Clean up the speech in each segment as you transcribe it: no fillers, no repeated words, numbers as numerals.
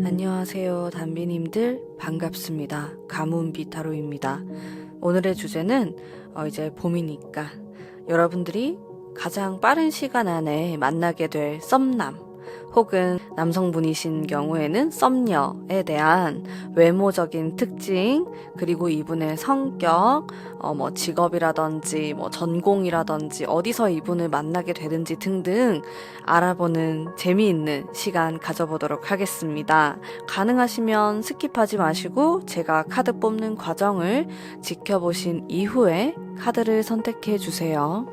안녕하세요, 단비님들. 반갑습니다. 가문 비타로입니다. 오늘의 주제는 이제 봄이니까 여러분들이 가장 빠른 시간 안에 만나게 될 썸남 혹은 남성분이신 경우에는 썸녀에 대한 외모적인 특징, 그리고 이분의 성격, 직업이라든지 전공이라든지 어디서 이분을 만나게 되는지 등등 알아보는 재미있는 시간 가져보도록 하겠습니다. 가능하시면 스킵하지 마시고 제가 카드 뽑는 과정을 지켜보신 이후에 카드를 선택해 주세요.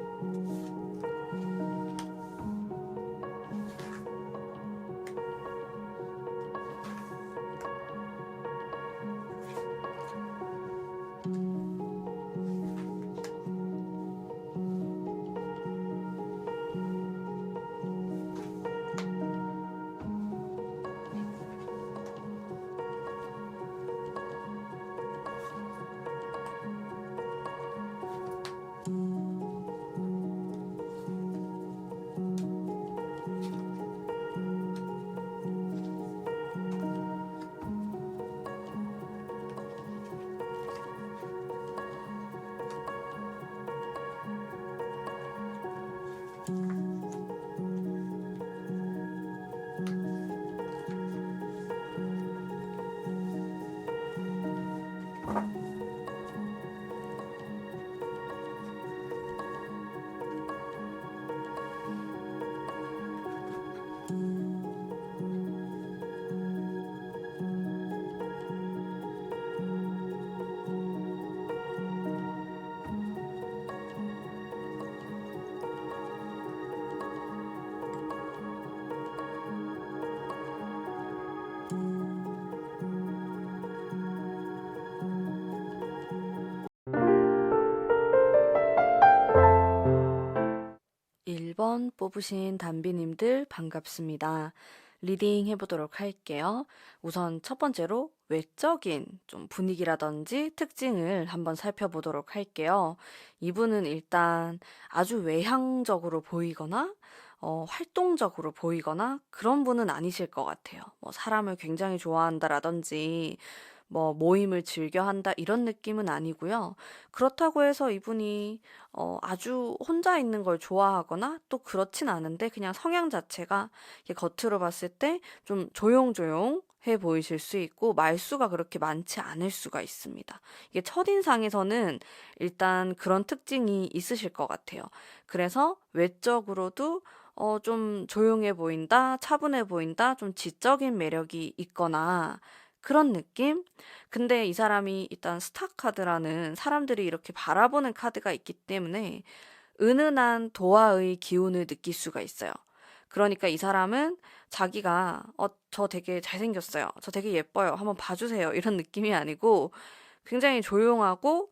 1번 뽑으신 단비님들 반갑습니다. 리딩 해보도록 할게요. 우선 첫 번째로 외적인 좀 분위기라든지 특징을 한번 살펴보도록 할게요. 이분은 일단 아주 외향적으로 보이거나 활동적으로 보이거나 그런 분은 아니실 것 같아요. 사람을 굉장히 좋아한다라든지 모임을 즐겨 한다 이런 느낌은 아니고요. 그렇다고 해서 이분이 아주 혼자 있는 걸 좋아하거나 또 그렇진 않은데 그냥 성향 자체가 이렇게 겉으로 봤을 때 좀 조용조용해 보이실 수 있고 말수가 그렇게 많지 않을 수가 있습니다. 이게 첫인상에서는 일단 그런 특징이 있으실 것 같아요. 그래서 외적으로도 좀 조용해 보인다, 차분해 보인다, 좀 지적인 매력이 있거나 그런 느낌? 근데 이 사람이 일단 스타 카드라는 사람들이 이렇게 바라보는 카드가 있기 때문에 은은한 도화의 기운을 느낄 수가 있어요. 그러니까 이 사람은 자기가 저 되게 잘생겼어요. 저 되게 예뻐요. 한번 봐주세요. 이런 느낌이 아니고 굉장히 조용하고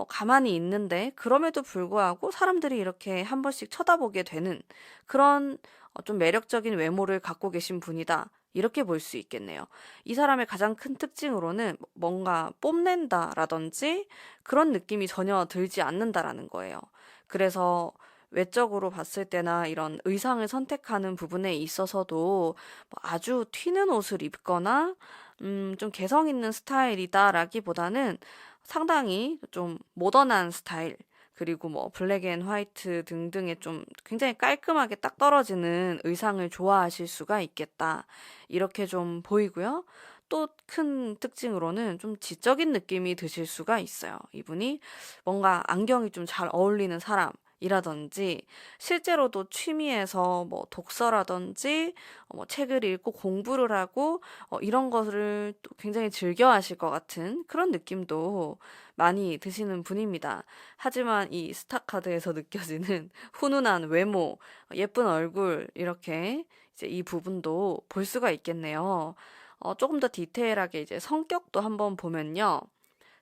가만히 있는데 그럼에도 불구하고 사람들이 이렇게 한 번씩 쳐다보게 되는 그런 좀 매력적인 외모를 갖고 계신 분이다. 이렇게 볼 수 있겠네요. 이 사람의 가장 큰 특징으로는 뭔가 뽐낸다라든지 그런 느낌이 전혀 들지 않는다라는 거예요. 그래서 외적으로 봤을 때나 이런 의상을 선택하는 부분에 있어서도 아주 튀는 옷을 입거나 좀 개성 있는 스타일이다라기보다는 상당히 좀 모던한 스타일, 그리고 블랙 앤 화이트 등등의 좀 굉장히 깔끔하게 딱 떨어지는 의상을 좋아하실 수가 있겠다. 이렇게 좀 보이고요. 또 큰 특징으로는 좀 지적인 느낌이 드실 수가 있어요. 이분이 뭔가 안경이 좀 잘 어울리는 사람, 이라든지 실제로도 취미에서 독서라든지 책을 읽고 공부를 하고 이런 것을 또 굉장히 즐겨 하실 것 같은 그런 느낌도 많이 드시는 분입니다. 하지만 이 스타카드에서 느껴지는 훈훈한 외모, 예쁜 얼굴 이렇게 이제 이 부분도 볼 수가 있겠네요. 조금 더 디테일하게 이제 성격도 한번 보면요.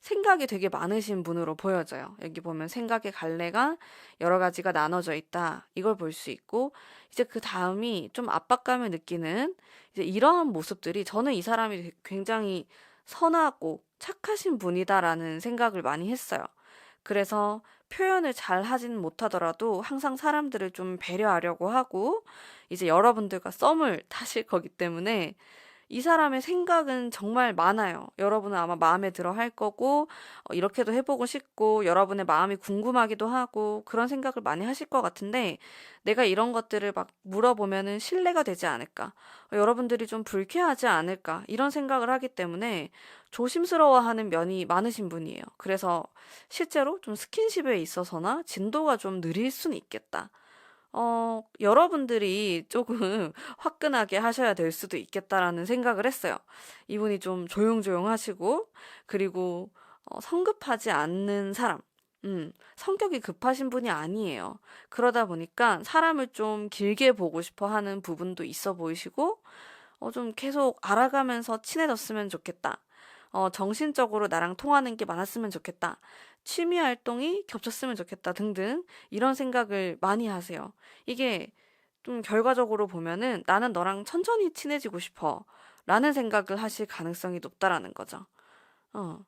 생각이 되게 많으신 분으로 보여져요. 여기 보면 생각의 갈래가 여러 가지가 나눠져 있다. 이걸 볼 수 있고, 이제 그 다음이 좀 압박감을 느끼는 이제 이러한 모습들이 저는 이 사람이 굉장히 선하고 착하신 분이다라는 생각을 많이 했어요. 그래서 표현을 잘 하진 못하더라도 항상 사람들을 좀 배려하려고 하고 이제 여러분들과 썸을 타실 거기 때문에 이 사람의 생각은 정말 많아요. 여러분은 아마 마음에 들어 할 거고, 이렇게도 해보고 싶고, 여러분의 마음이 궁금하기도 하고, 그런 생각을 많이 하실 것 같은데, 내가 이런 것들을 막 물어보면은 신뢰가 되지 않을까, 여러분들이 좀 불쾌하지 않을까, 이런 생각을 하기 때문에 조심스러워하는 면이 많으신 분이에요. 그래서 실제로 좀 스킨십에 있어서나 진도가 좀 느릴 수는 있겠다. 여러분들이 조금 화끈하게 하셔야 될 수도 있겠다라는 생각을 했어요. 이분이 좀 조용조용하시고, 그리고 성급하지 않는 사람. 성격이 급하신 분이 아니에요. 그러다 보니까 사람을 좀 길게 보고 싶어 하는 부분도 있어 보이시고, 좀 계속 알아가면서 친해졌으면 좋겠다. 정신적으로 나랑 통하는 게 많았으면 좋겠다. 취미 활동이 겹쳤으면 좋겠다 등등 이런 생각을 많이 하세요. 이게 좀 결과적으로 보면은 나는 너랑 천천히 친해지고 싶어 라는 생각을 하실 가능성이 높다라는 거죠. 어.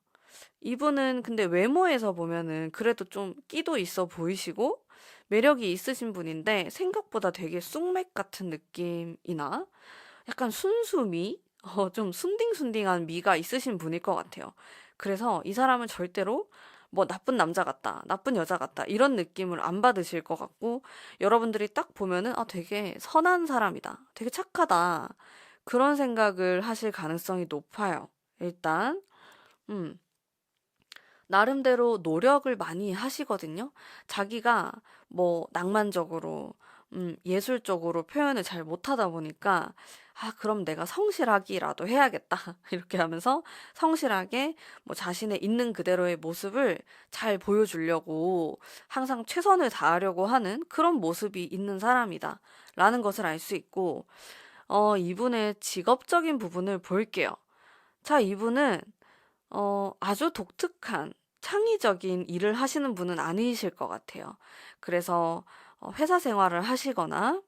이분은 근데 외모에서 보면은 그래도 좀 끼도 있어 보이시고 매력이 있으신 분인데 생각보다 되게 쑥맥 같은 느낌이나 약간 순수미? 좀 순딩순딩한 미가 있으신 분일 것 같아요. 그래서 이 사람은 절대로 뭐 나쁜 남자 같다, 나쁜 여자 같다, 이런 느낌을 안 받으실 것 같고, 여러분들이 딱 보면은, 되게 선한 사람이다, 되게 착하다, 그런 생각을 하실 가능성이 높아요. 일단, 음, 나름대로 노력을 많이 하시거든요. 자기가 뭐 낭만적으로, 예술적으로 표현을 잘 못하다 보니까, 그럼 내가 성실하기라도 해야겠다. 이렇게 하면서 성실하게 뭐 자신의 있는 그대로의 모습을 잘 보여주려고 항상 최선을 다하려고 하는 그런 모습이 있는 사람이다. 라는 것을 알 수 있고, 이분의 직업적인 부분을 볼게요. 자, 이분은 아주 독특한 창의적인 일을 하시는 분은 아니실 것 같아요. 그래서 회사 생활을 하시거나,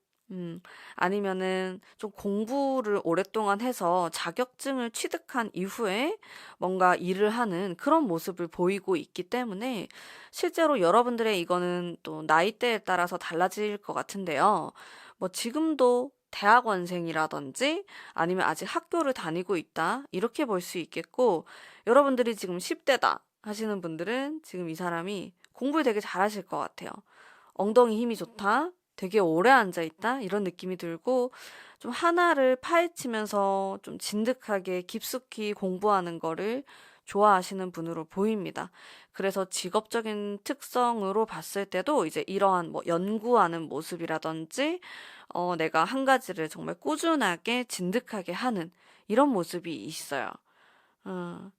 아니면은 좀 공부를 오랫동안 해서 자격증을 취득한 이후에 뭔가 일을 하는 그런 모습을 보이고 있기 때문에 실제로 여러분들의 이거는 또 나이대에 따라서 달라질 것 같은데요. 뭐 지금도 대학원생이라든지 아니면 아직 학교를 다니고 있다. 이렇게 볼 수 있겠고, 여러분들이 지금 10대다 하시는 분들은 지금 이 사람이 공부를 되게 잘하실 것 같아요. 엉덩이 힘이 좋다. 되게 오래 앉아 있다. 이런 느낌이 들고 좀 하나를 파헤치면서 좀 진득하게 깊숙이 공부하는 거를 좋아하시는 분으로 보입니다. 그래서 직업적인 특성으로 봤을 때도 이제 이러한 뭐 연구하는 모습이라든지 내가 한 가지를 정말 꾸준하게 진득하게 하는 이런 모습이 있어요. 어,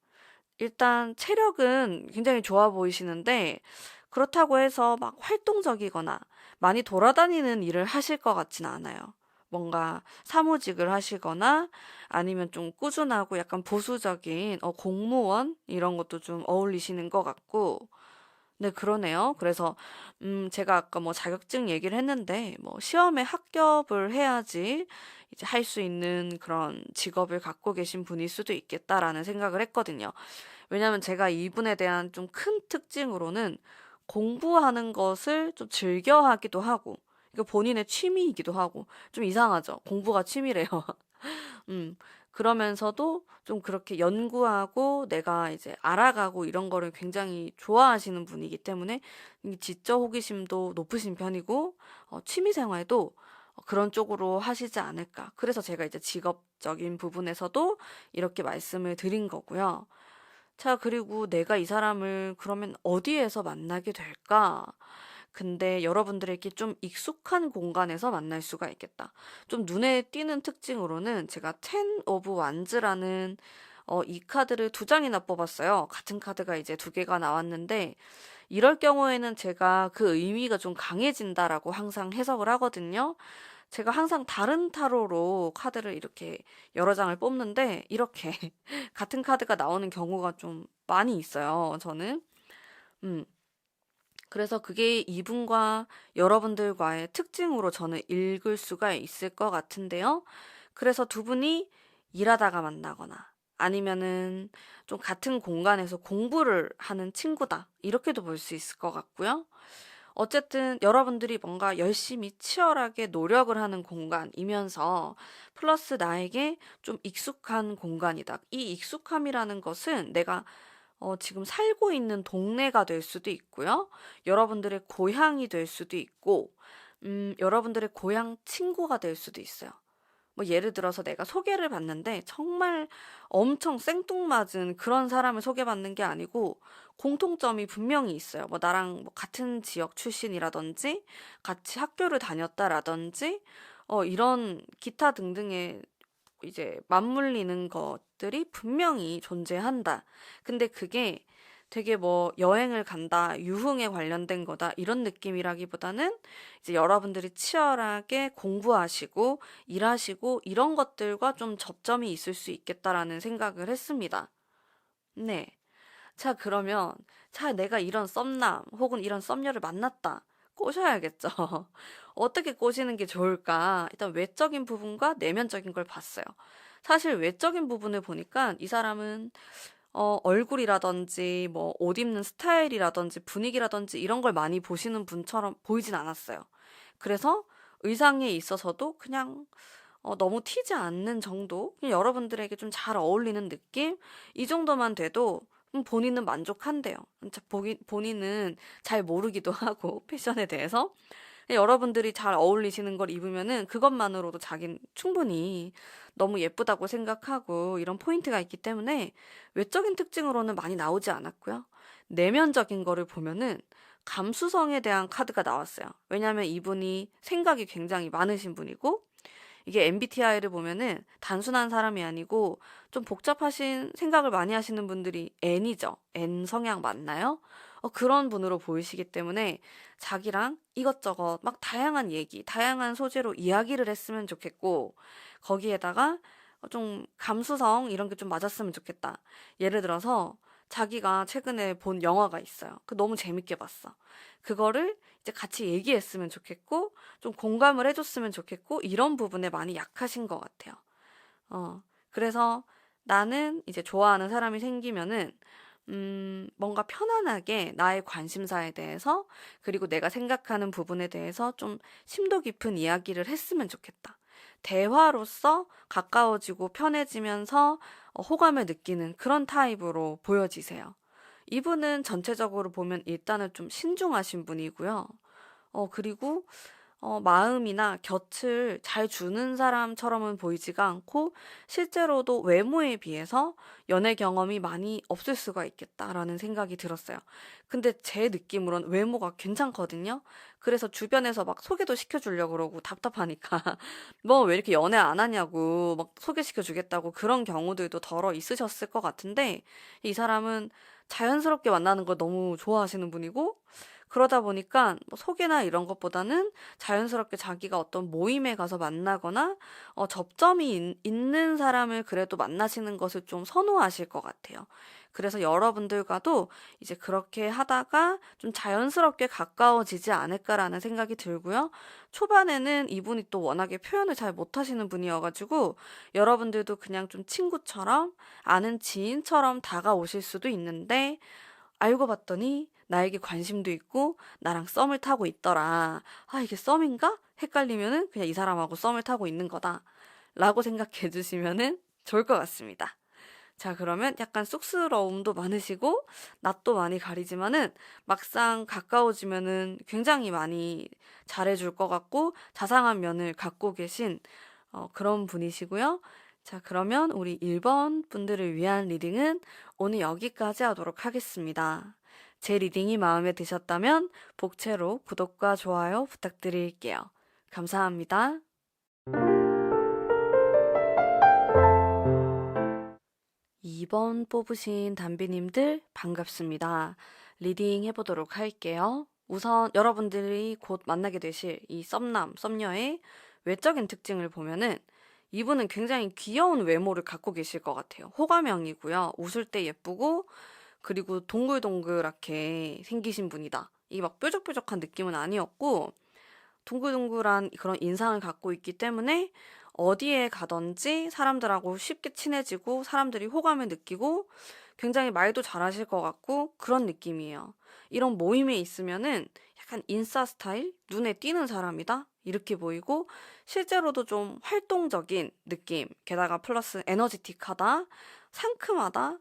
일단 체력은 굉장히 좋아 보이시는데 그렇다고 해서 막 활동적이거나 많이 돌아다니는 일을 하실 것 같지는 않아요. 뭔가 사무직을 하시거나 아니면 좀 꾸준하고 약간 보수적인 공무원 이런 것도 좀 어울리시는 것 같고 네, 그러네요. 그래서 제가 아까 뭐 자격증 얘기를 했는데 뭐 시험에 합격을 해야지 이제 할 수 있는 그런 직업을 갖고 계신 분일 수도 있겠다라는 생각을 했거든요. 왜냐면 제가 이분에 대한 좀 큰 특징으로는 공부하는 것을 좀 즐겨 하기도 하고, 이거 본인의 취미이기도 하고, 좀 이상하죠? 공부가 취미래요. 음, 그러면서도 좀 그렇게 연구하고 내가 이제 알아가고 이런 거를 굉장히 좋아하시는 분이기 때문에 이 지적 호기심도 높으신 편이고, 취미 생활도 그런 쪽으로 하시지 않을까. 그래서 제가 이제 직업적인 부분에서도 이렇게 말씀을 드린 거고요. 자, 그리고 내가 이 사람을 그러면 어디에서 만나게 될까? 근데 여러분들에게 좀 익숙한 공간에서 만날 수가 있겠다. 좀 눈에 띄는 특징으로는 제가 텐 오브 완즈라는 이 카드를 두 장이나 뽑았어요. 같은 카드가 이제 두 개가 나왔는데 이럴 경우에는 제가 그 의미가 좀 강해진다라고 항상 해석을 하거든요. 제가 항상 다른 타로로 카드를 이렇게 여러 장을 뽑는데 이렇게 같은 카드가 나오는 경우가 좀 많이 있어요. 저는. 음. 그래서 그게 이분과 여러분들과의 특징으로 저는 읽을 수가 있을 것 같은데요. 그래서 두 분이 일하다가 만나거나 아니면은 좀 같은 공간에서 공부를 하는 친구다. 이렇게도 볼 수 있을 것 같고요. 어쨌든 여러분들이 뭔가 열심히 치열하게 노력을 하는 공간이면서 플러스 나에게 좀 익숙한 공간이다. 이 익숙함이라는 것은 내가 지금 살고 있는 동네가 될 수도 있고요. 여러분들의 고향이 될 수도 있고, 여러분들의 고향 친구가 될 수도 있어요. 뭐 예를 들어서 내가 소개를 받는데 정말 엄청 생뚱맞은 그런 사람을 소개받는 게 아니고 공통점이 분명히 있어요. 뭐 나랑 뭐 같은 지역 출신이라든지 같이 학교를 다녔다라든지 이런 기타 등등의 이제 맞물리는 것들이 분명히 존재한다. 근데 그게 되게 뭐 여행을 간다, 유흥에 관련된 거다, 이런 느낌이라기보다는 이제 여러분들이 치열하게 공부하시고 일하시고 이런 것들과 좀 접점이 있을 수 있겠다라는 생각을 했습니다. 네. 자, 그러면, 자, 내가 이런 썸남 혹은 이런 썸녀를 만났다. 꼬셔야겠죠. 어떻게 꼬시는 게 좋을까? 일단 외적인 부분과 내면적인 걸 봤어요. 사실 외적인 부분을 보니까 이 사람은 얼굴이라든지 뭐 옷 입는 스타일이라든지 분위기라든지 이런 걸 많이 보시는 분처럼 보이진 않았어요. 그래서 의상에 있어서도 그냥 너무 튀지 않는 정도? 그냥 여러분들에게 좀 잘 어울리는 느낌? 이 정도만 돼도 본인은 만족한대요. 본인은 잘 모르기도 하고, 패션에 대해서. 여러분들이 잘 어울리시는 걸 입으면은 그것만으로도 자긴 충분히 너무 예쁘다고 생각하고 이런 포인트가 있기 때문에 외적인 특징으로는 많이 나오지 않았고요. 내면적인 거를 보면은 감수성에 대한 카드가 나왔어요. 왜냐하면 이분이 생각이 굉장히 많으신 분이고 이게 MBTI를 보면은 단순한 사람이 아니고 좀 복잡하신 생각을 많이 하시는 분들이 N이죠. N 성향 맞나요? 그런 분으로 보이시기 때문에 자기랑 이것저것 막 다양한 얘기, 다양한 소재로 이야기를 했으면 좋겠고 거기에다가 좀 감수성 이런 게 좀 맞았으면 좋겠다. 예를 들어서 자기가 최근에 본 영화가 있어요. 그 너무 재밌게 봤어. 그거를 이제 같이 얘기했으면 좋겠고 좀 공감을 해줬으면 좋겠고 이런 부분에 많이 약하신 것 같아요. 그래서 나는 이제 좋아하는 사람이 생기면은 뭔가 편안하게 나의 관심사에 대해서 그리고 내가 생각하는 부분에 대해서 좀 심도 깊은 이야기를 했으면 좋겠다. 대화로서 가까워지고 편해지면서 호감을 느끼는 그런 타입으로 보여지세요. 이분은 전체적으로 보면 일단은 좀 신중하신 분이고요. 그리고 마음이나 곁을 잘 주는 사람처럼은 보이지가 않고 실제로도 외모에 비해서 연애 경험이 많이 없을 수가 있겠다라는 생각이 들었어요. 근데 제 느낌으론 외모가 괜찮거든요. 그래서 주변에서 막 소개도 시켜주려고 그러고 답답하니까 뭐 왜 이렇게 연애 안 하냐고 막 소개시켜 주겠다고 그런 경우들도 덜어 있으셨을 것 같은데 이 사람은 자연스럽게 만나는 걸 너무 좋아하시는 분이고 그러다 보니까 뭐 소개나 이런 것보다는 자연스럽게 자기가 어떤 모임에 가서 만나거나 접점이 있는 사람을 그래도 만나시는 것을 좀 선호하실 것 같아요. 그래서 여러분들과도 이제 그렇게 하다가 좀 자연스럽게 가까워지지 않을까라는 생각이 들고요. 초반에는 이분이 또 워낙에 표현을 잘 못하시는 분이어가지고 여러분들도 그냥 좀 친구처럼 아는 지인처럼 다가오실 수도 있는데 알고 봤더니 나에게 관심도 있고 나랑 썸을 타고 있더라. 아, 이게 썸인가? 헷갈리면은 그냥 이 사람하고 썸을 타고 있는 거다. 라고 생각해 주시면은 좋을 것 같습니다. 자, 그러면 약간 쑥스러움도 많으시고, 낯도 많이 가리지만은 막상 가까워지면은 굉장히 많이 잘해줄 것 같고, 자상한 면을 갖고 계신 그런 분이시고요. 자, 그러면 우리 1번 분들을 위한 리딩은 오늘 여기까지 하도록 하겠습니다. 제 리딩이 마음에 드셨다면 복채로 구독과 좋아요 부탁드릴게요. 감사합니다. 2번 뽑으신 담비님들 반갑습니다. 리딩 해보도록 할게요. 우선 여러분들이 곧 만나게 되실 이 썸남, 썸녀의 외적인 특징을 보면은 이분은 굉장히 귀여운 외모를 갖고 계실 것 같아요. 호감형이고요. 웃을 때 예쁘고 그리고 동글동글하게 생기신 분이다. 이게 막 뾰족뾰족한 느낌은 아니었고 동글동글한 그런 인상을 갖고 있기 때문에 어디에 가든지 사람들하고 쉽게 친해지고 사람들이 호감을 느끼고 굉장히 말도 잘하실 것 같고 그런 느낌이에요. 이런 모임에 있으면은 약간 인싸 스타일? 눈에 띄는 사람이다? 이렇게 보이고 실제로도 좀 활동적인 느낌. 게다가 플러스 에너지틱하다? 상큼하다?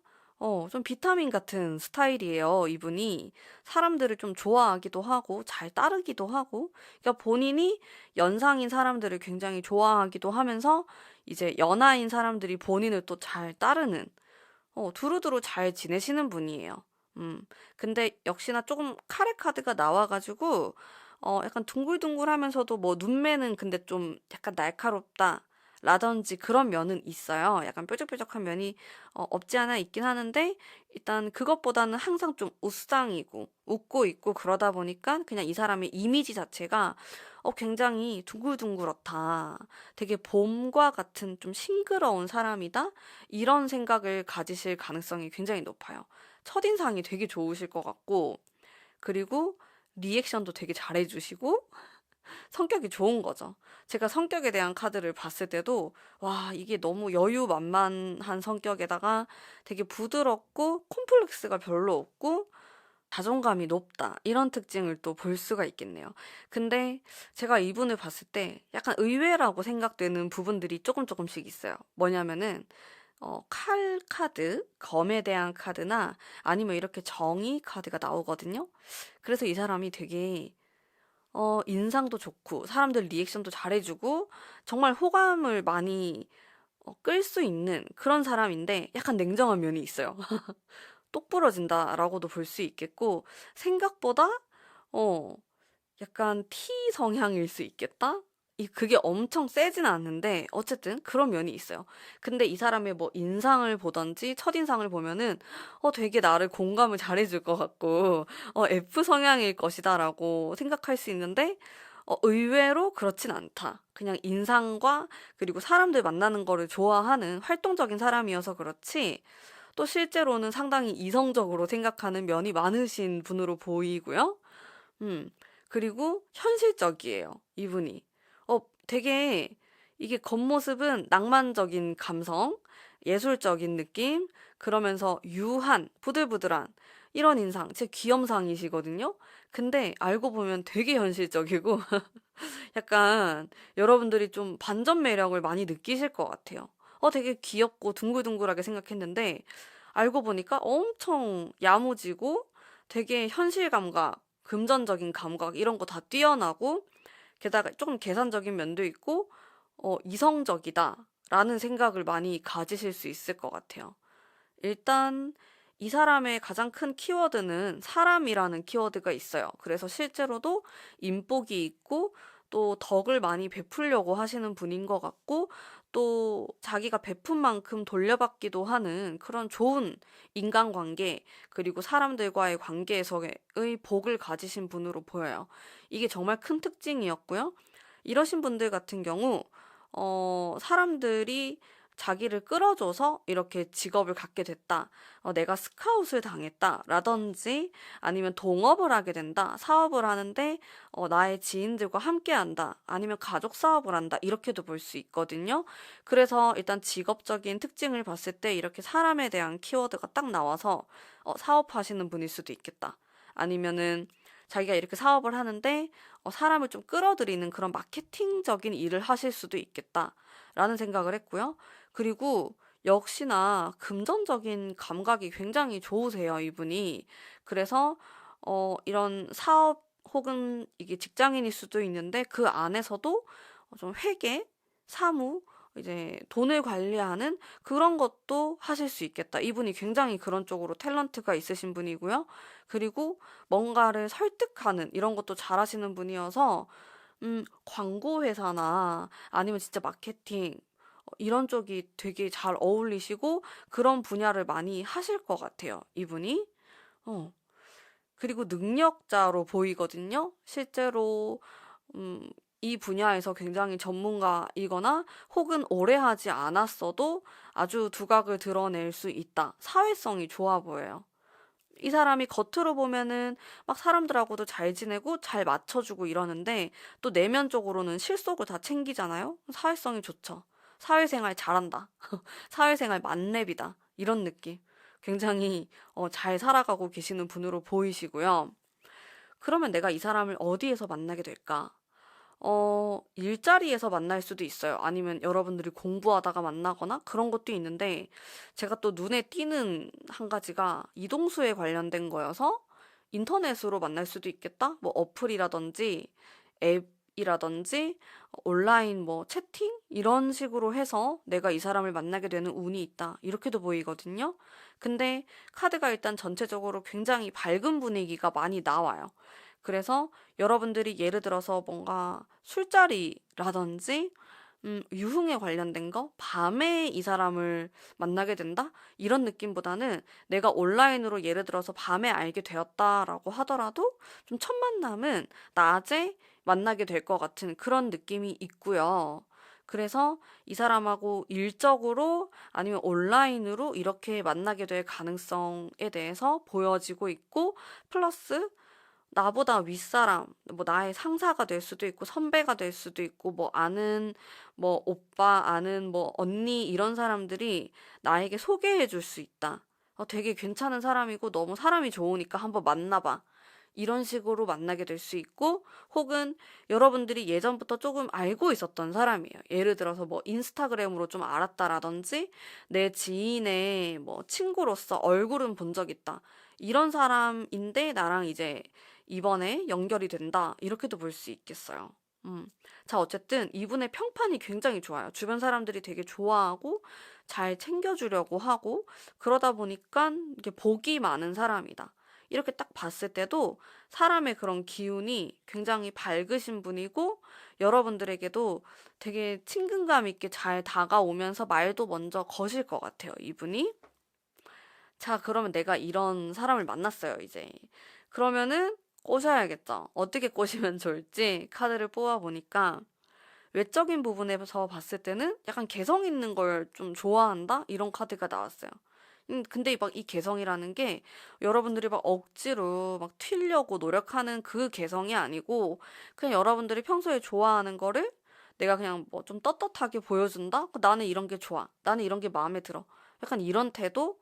좀 비타민 같은 스타일이에요, 이분이. 사람들을 좀 좋아하기도 하고, 잘 따르기도 하고, 그러니까 본인이 연상인 사람들을 굉장히 좋아하기도 하면서, 이제 연하인 사람들이 본인을 또 잘 따르는, 두루두루 잘 지내시는 분이에요. 음, 근데 역시나 조금 카레 카드가 나와가지고, 약간 둥글둥글하면서도 뭐 눈매는 근데 좀 약간 날카롭다. 라든지 그런 면은 있어요. 약간 뾰족뾰족한 면이 없지 않아 있긴 하는데 일단 그것보다는 항상 좀 웃상이고 웃고 있고 그러다 보니까 그냥 이 사람의 이미지 자체가 굉장히 둥글둥글었다. 되게 봄과 같은 좀 싱그러운 사람이다. 이런 생각을 가지실 가능성이 굉장히 높아요. 첫인상이 되게 좋으실 것 같고 그리고 리액션도 되게 잘해주시고 성격이 좋은 거죠. 제가 성격에 대한 카드를 봤을 때도, 와, 이게 너무 여유만만한 성격에다가 되게 부드럽고 콤플렉스가 별로 없고 자존감이 높다. 이런 특징을 또 볼 수가 있겠네요. 근데 제가 이분을 봤을 때 약간 의외라고 생각되는 부분들이 조금씩 있어요. 뭐냐면은, 칼 카드, 검에 대한 카드나 아니면 이렇게 정의 카드가 나오거든요. 그래서 이 사람이 되게 인상도 좋고, 사람들 리액션도 잘해주고, 정말 호감을 많이 끌 수 있는 그런 사람인데, 약간 냉정한 면이 있어요. 똑부러진다라고도 볼 수 있겠고, 생각보다, 어, 약간 T 성향일 수 있겠다? 그게 엄청 세진 않는데, 어쨌든 그런 면이 있어요. 근데 이 사람의 뭐 인상을 보던지, 첫인상을 보면은, 되게 나를 공감을 잘해줄 것 같고, F 성향일 것이다라고 생각할 수 있는데, 의외로 그렇진 않다. 그냥 인상과, 그리고 사람들 만나는 거를 좋아하는 활동적인 사람이어서 그렇지, 또 실제로는 상당히 이성적으로 생각하는 면이 많으신 분으로 보이고요. 음, 그리고 현실적이에요, 이분이. 되게 이게 겉모습은 낭만적인 감성, 예술적인 느낌, 그러면서 유한, 부들부들한 이런 인상, 제 귀염상이시거든요. 근데 알고 보면 되게 현실적이고 약간 여러분들이 좀 반전 매력을 많이 느끼실 것 같아요. 되게 귀엽고 둥글둥글하게 생각했는데 알고 보니까 엄청 야무지고 되게 현실 감각, 금전적인 감각 이런 거 다 뛰어나고 게다가 조금 계산적인 면도 있고 이성적이다라는 생각을 많이 가지실 수 있을 것 같아요. 일단 이 사람의 가장 큰 키워드는 사람이라는 키워드가 있어요. 그래서 실제로도 인복이 있고 또 덕을 많이 베풀려고 하시는 분인 것 같고 또 자기가 베푼 만큼 돌려받기도 하는 그런 좋은 인간관계 그리고 사람들과의 관계에서의 복을 가지신 분으로 보여요. 이게 정말 큰 특징이었고요. 이러신 분들 같은 경우 사람들이 자기를 끌어줘서 이렇게 직업을 갖게 됐다. 내가 스카웃을 당했다. 라든지 아니면 동업을 하게 된다. 사업을 하는데 나의 지인들과 함께 한다. 아니면 가족 사업을 한다. 이렇게도 볼 수 있거든요. 그래서 일단 직업적인 특징을 봤을 때 이렇게 사람에 대한 키워드가 딱 나와서 사업하시는 분일 수도 있겠다. 아니면은 자기가 이렇게 사업을 하는데 사람을 좀 끌어들이는 그런 마케팅적인 일을 하실 수도 있겠다. 라는 생각을 했고요. 그리고 역시나 금전적인 감각이 굉장히 좋으세요, 이분이. 그래서 이런 사업 혹은 이게 직장인일 수도 있는데 그 안에서도 좀 회계, 사무, 이제 돈을 관리하는 그런 것도 하실 수 있겠다. 이분이 굉장히 그런 쪽으로 탤런트가 있으신 분이고요. 그리고 뭔가를 설득하는 이런 것도 잘하시는 분이어서 광고 회사나 아니면 진짜 마케팅 이런 쪽이 되게 잘 어울리시고 그런 분야를 많이 하실 것 같아요, 이분이. 어. 그리고 능력자로 보이거든요. 실제로 음, 이 분야에서 굉장히 전문가이거나 혹은 오래 하지 않았어도 아주 두각을 드러낼 수 있다. 사회성이 좋아 보여요. 이 사람이 겉으로 보면은 막 사람들하고도 잘 지내고 잘 맞춰주고 이러는데 또 내면적으로는 실속을 다 챙기잖아요? 사회성이 좋죠. 사회생활 잘한다. 사회생활 만렙이다. 이런 느낌. 굉장히 잘 살아가고 계시는 분으로 보이시고요. 그러면 내가 이 사람을 어디에서 만나게 될까? 일자리에서 만날 수도 있어요. 아니면 여러분들이 공부하다가 만나거나 그런 것도 있는데, 제가 또 눈에 띄는 한 가지가 이동수에 관련된 거여서 인터넷으로 만날 수도 있겠다? 뭐 어플이라든지 앱이라든지 온라인 뭐 채팅? 이런 식으로 해서 내가 이 사람을 만나게 되는 운이 있다. 이렇게도 보이거든요. 근데 카드가 일단 전체적으로 굉장히 밝은 분위기가 많이 나와요. 그래서 여러분들이 예를 들어서 뭔가 술자리라든지 유흥에 관련된 거, 밤에 이 사람을 만나게 된다? 이런 느낌보다는 내가 온라인으로 예를 들어서 밤에 알게 되었다라고 하더라도 좀 첫 만남은 낮에 만나게 될 것 같은 그런 느낌이 있고요. 그래서 이 사람하고 일적으로 아니면 온라인으로 이렇게 만나게 될 가능성에 대해서 보여지고 있고, 플러스 나보다 윗사람, 뭐 나의 상사가 될 수도 있고 선배가 될 수도 있고 뭐 아는 뭐 오빠, 아는 뭐 언니 이런 사람들이 나에게 소개해 줄 수 있다. 되게 괜찮은 사람이고 너무 사람이 좋으니까 한번 만나봐. 이런 식으로 만나게 될 수 있고, 혹은 여러분들이 예전부터 조금 알고 있었던 사람이에요. 예를 들어서 뭐 인스타그램으로 좀 알았다라든지 내 지인의 뭐 친구로서 얼굴은 본 적 있다. 이런 사람인데 나랑 이제 이번에 연결이 된다. 이렇게도 볼 수 있겠어요. 자, 어쨌든 이분의 평판이 굉장히 좋아요. 주변 사람들이 되게 좋아하고 잘 챙겨주려고 하고 그러다 보니까 이게 복이 많은 사람이다. 이렇게 딱 봤을 때도 사람의 그런 기운이 굉장히 밝으신 분이고, 여러분들에게도 되게 친근감 있게 잘 다가오면서 말도 먼저 거실 것 같아요, 이분이. 자, 그러면 내가 이런 사람을 만났어요, 이제. 그러면은 꼬셔야겠죠. 어떻게 꼬시면 좋을지 카드를 뽑아보니까 외적인 부분에서 봤을 때는 약간 개성 있는 걸 좀 좋아한다? 이런 카드가 나왔어요. 근데 막 이 개성이라는 게 여러분들이 막 억지로 막 튀려고 노력하는 그 개성이 아니고, 그냥 여러분들이 평소에 좋아하는 거를 내가 그냥 뭐 좀 떳떳하게 보여준다? 나는 이런 게 좋아. 나는 이런 게 마음에 들어. 약간 이런 태도?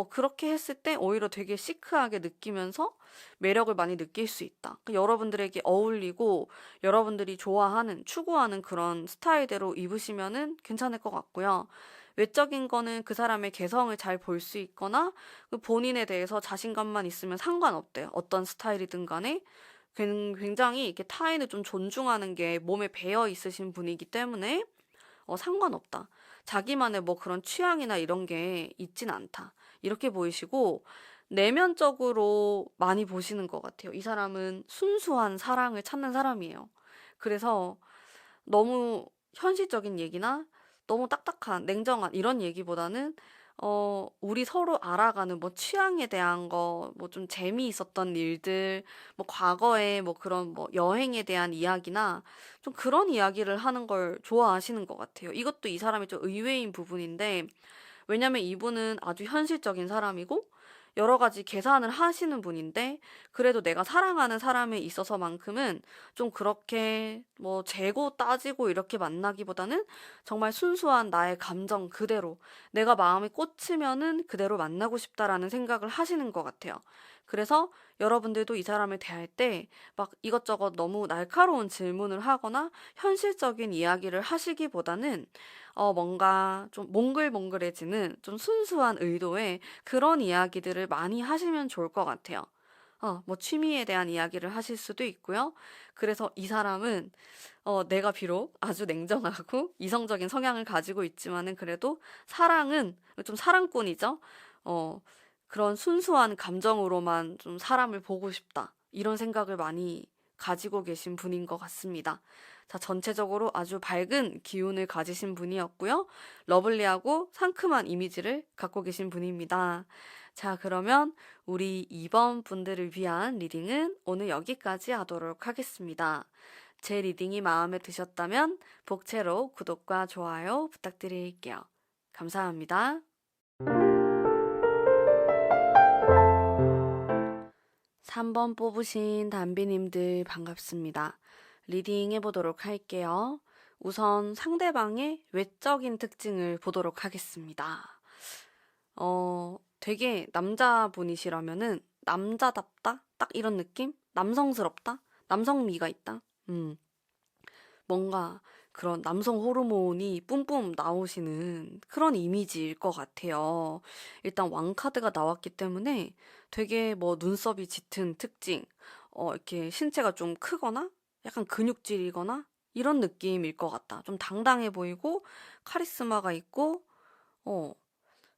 그렇게 했을 때 오히려 되게 시크하게 느끼면서 매력을 많이 느낄 수 있다. 여러분들에게 어울리고 여러분들이 좋아하는, 추구하는 그런 스타일대로 입으시면은 괜찮을 것 같고요. 외적인 거는 그 사람의 개성을 잘 볼 수 있거나 그 본인에 대해서 자신감만 있으면 상관없대요. 어떤 스타일이든 간에. 굉장히 이렇게 타인을 좀 존중하는 게 몸에 배어 있으신 분이기 때문에 상관없다. 자기만의 뭐 그런 취향이나 이런 게 있진 않다. 이렇게 보이시고, 내면적으로 많이 보시는 것 같아요. 이 사람은 순수한 사랑을 찾는 사람이에요. 그래서 너무 현실적인 얘기나 너무 딱딱한, 냉정한 이런 얘기보다는 우리 서로 알아가는 뭐 취향에 대한 거, 뭐 좀 재미있었던 일들, 뭐 과거에 뭐 그런 뭐 여행에 대한 이야기나 좀 그런 이야기를 하는 걸 좋아하시는 것 같아요. 이것도 이 사람의 좀 의외인 부분인데, 왜냐면 이분은 아주 현실적인 사람이고 여러 가지 계산을 하시는 분인데, 그래도 내가 사랑하는 사람에 있어서만큼은 좀 그렇게 뭐 재고 따지고 이렇게 만나기보다는 정말 순수한 나의 감정 그대로, 내가 마음이 꽂히면은 그대로 만나고 싶다라는 생각을 하시는 것 같아요. 그래서 여러분들도 이 사람을 대할 때 막 이것저것 너무 날카로운 질문을 하거나 현실적인 이야기를 하시기보다는 뭔가 좀 몽글몽글해지는 좀 순수한 의도의 그런 이야기들을 많이 하시면 좋을 것 같아요. 뭐 취미에 대한 이야기를 하실 수도 있고요. 그래서 이 사람은 내가 비록 아주 냉정하고 이성적인 성향을 가지고 있지만은 그래도 사랑은 좀 사랑꾼이죠. 그런 순수한 감정으로만 좀 사람을 보고 싶다. 이런 생각을 많이 가지고 계신 분인 것 같습니다. 자, 전체적으로 아주 밝은 기운을 가지신 분이었고요. 러블리하고 상큼한 이미지를 갖고 계신 분입니다. 자, 그러면 우리 2번 분들을 위한 리딩은 오늘 여기까지 하도록 하겠습니다. 제 리딩이 마음에 드셨다면 복채로 구독과 좋아요 부탁드릴게요. 감사합니다. 3번 뽑으신 담비님들 반갑습니다. 리딩 해보도록 할게요. 우선 상대방의 외적인 특징을 보도록 하겠습니다. 되게 남자분이시라면은 남자답다? 딱 이런 느낌? 남성스럽다? 남성미가 있다? 뭔가 그런 남성 호르몬이 뿜뿜 나오시는 그런 이미지일 것 같아요. 일단 왕카드가 나왔기 때문에 되게 뭐 눈썹이 짙은 특징, 이렇게 신체가 좀 크거나 약간 근육질이거나 이런 느낌일 것 같다. 좀 당당해 보이고 카리스마가 있고, 어,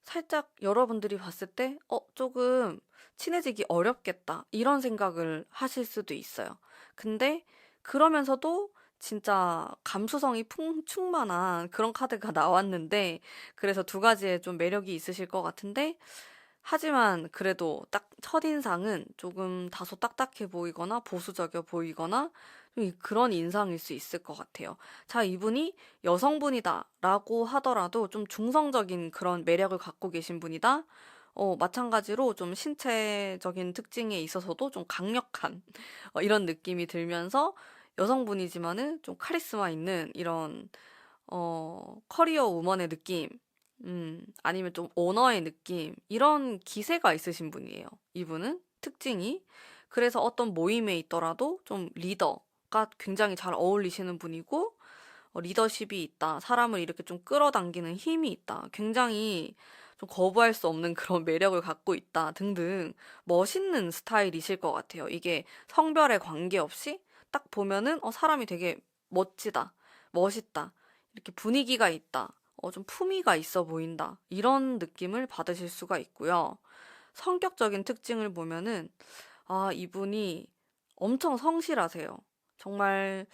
살짝 여러분들이 봤을 때, 조금 친해지기 어렵겠다. 이런 생각을 하실 수도 있어요. 근데 그러면서도 진짜 감수성이 충만한 그런 카드가 나왔는데, 그래서 두 가지에 좀 매력이 있으실 것 같은데, 하지만 그래도 딱 첫인상은 조금 다소 딱딱해 보이거나 보수적이어 보이거나 좀 그런 인상일 수 있을 것 같아요. 자, 이분이 여성분이다라고 하더라도 좀 중성적인 그런 매력을 갖고 계신 분이다. 마찬가지로 좀 신체적인 특징에 있어서도 좀 강력한 이런 느낌이 들면서 여성분이지만은 좀 카리스마 있는 이런 커리어 우먼의 느낌, 아니면 좀 오너의 느낌, 이런 기세가 있으신 분이에요. 이분은 특징이. 그래서 어떤 모임에 있더라도 좀 리더가 굉장히 잘 어울리시는 분이고, 리더십이 있다. 사람을 이렇게 좀 끌어당기는 힘이 있다. 굉장히 좀 거부할 수 없는 그런 매력을 갖고 있다. 등등 멋있는 스타일이실 것 같아요. 이게 성별에 관계없이 딱 보면은 사람이 되게 멋지다. 멋있다. 이렇게 분위기가 있다. 좀 품위가 있어 보인다. 이런 느낌을 받으실 수가 있고요. 성격적인 특징을 보면은 이분이 엄청 성실하세요. 정말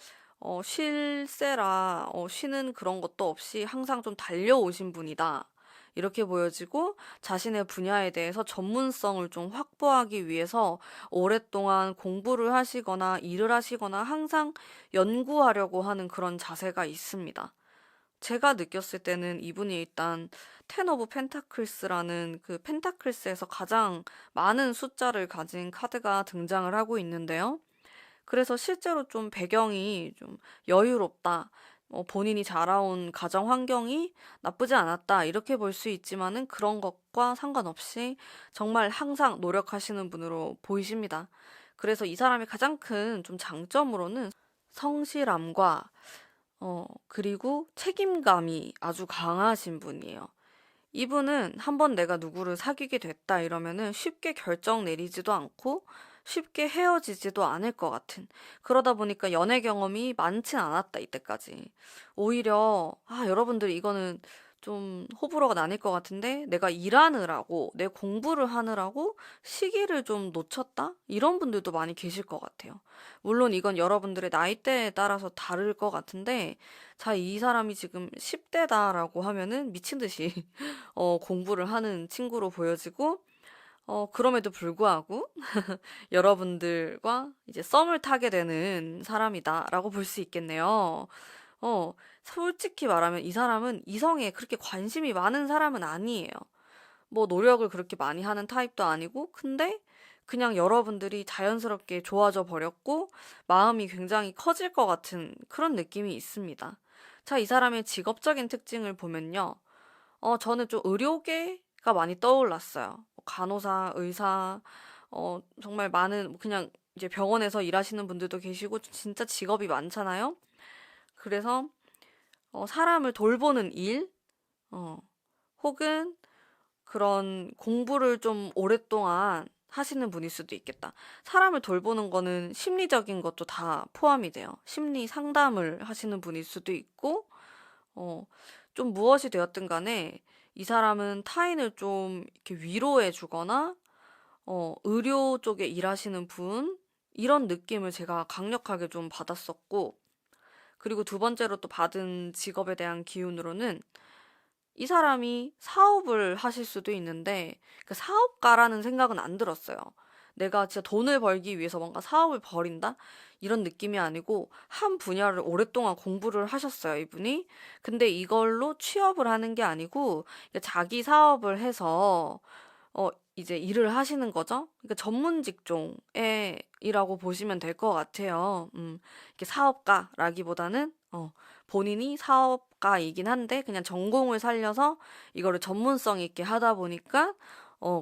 쉴새라 쉬는 그런 것도 없이 항상 좀 달려오신 분이다. 이렇게 보여지고 자신의 분야에 대해서 전문성을 좀 확보하기 위해서 오랫동안 공부를 하시거나 일을 하시거나 항상 연구하려고 하는 그런 자세가 있습니다. 제가 느꼈을 때는 이분이 일단 텐 오브 펜타클스라는 그 펜타클스에서 가장 많은 숫자를 가진 카드가 등장을 하고 있는데요. 그래서 실제로 좀 배경이 좀 여유롭다. 본인이 자라온 가정 환경이 나쁘지 않았다. 이렇게 볼 수 있지만은 그런 것과 상관없이 정말 항상 노력하시는 분으로 보이십니다. 그래서 이 사람의 가장 큰 좀 장점으로는 성실함과 그리고 책임감이 아주 강하신 분이에요. 이분은 한번 내가 누구를 사귀게 됐다 이러면은 쉽게 결정 내리지도 않고 쉽게 헤어지지도 않을 것 같은. 그러다 보니까 연애 경험이 많진 않았다, 이때까지. 오히려, 여러분들 이거는 좀 호불호가 나뉠 것 같은데 내가 일하느라고, 내 공부를 하느라고 시기를 좀 놓쳤다? 이런 분들도 많이 계실 것 같아요. 물론 이건 여러분들의 나이대에 따라서 다를 것 같은데, 자, 이 사람이 지금 10대다라고 하면은 미친 듯이 공부를 하는 친구로 보여지고, 그럼에도 불구하고 여러분들과 이제 썸을 타게 되는 사람이다라고 볼 수 있겠네요. 솔직히 말하면 이 사람은 이성에 그렇게 관심이 많은 사람은 아니에요. 뭐 노력을 그렇게 많이 하는 타입도 아니고, 근데 그냥 여러분들이 자연스럽게 좋아져 버렸고, 마음이 굉장히 커질 것 같은 그런 느낌이 있습니다. 자, 이 사람의 직업적인 특징을 보면요. 저는 좀 의료계가 많이 떠올랐어요. 뭐 간호사, 의사, 정말 많은, 뭐 그냥 이제 병원에서 일하시는 분들도 계시고, 진짜 직업이 많잖아요. 그래서, 사람을 돌보는 일, 어, 혹은 그런 공부를 좀 오랫동안 하시는 분일 수도 있겠다. 사람을 돌보는 거는 심리적인 것도 다 포함이 돼요. 심리 상담을 하시는 분일 수도 있고, 어, 좀 무엇이 되었든 간에 이 사람은 타인을 좀 이렇게 위로해 주거나, 의료 쪽에 일하시는 분, 이런 느낌을 제가 강력하게 좀 받았었고, 그리고 두 번째로 또 받은 직업에 대한 기운으로는 이 사람이 사업을 하실 수도 있는데, 그 사업가라는 생각은 안 들었어요. 내가 진짜 돈을 벌기 위해서 뭔가 사업을 벌인다? 이런 느낌이 아니고, 한 분야를 오랫동안 공부를 하셨어요, 이분이. 근데 이걸로 취업을 하는 게 아니고, 자기 사업을 해서, 이제 일을 하시는 거죠. 그러니까 전문 직종에 이라고 보시면 될 것 같아요. 이렇게 사업가라기보다는 본인이 사업가이긴 한데 그냥 전공을 살려서 이거를 전문성 있게 하다 보니까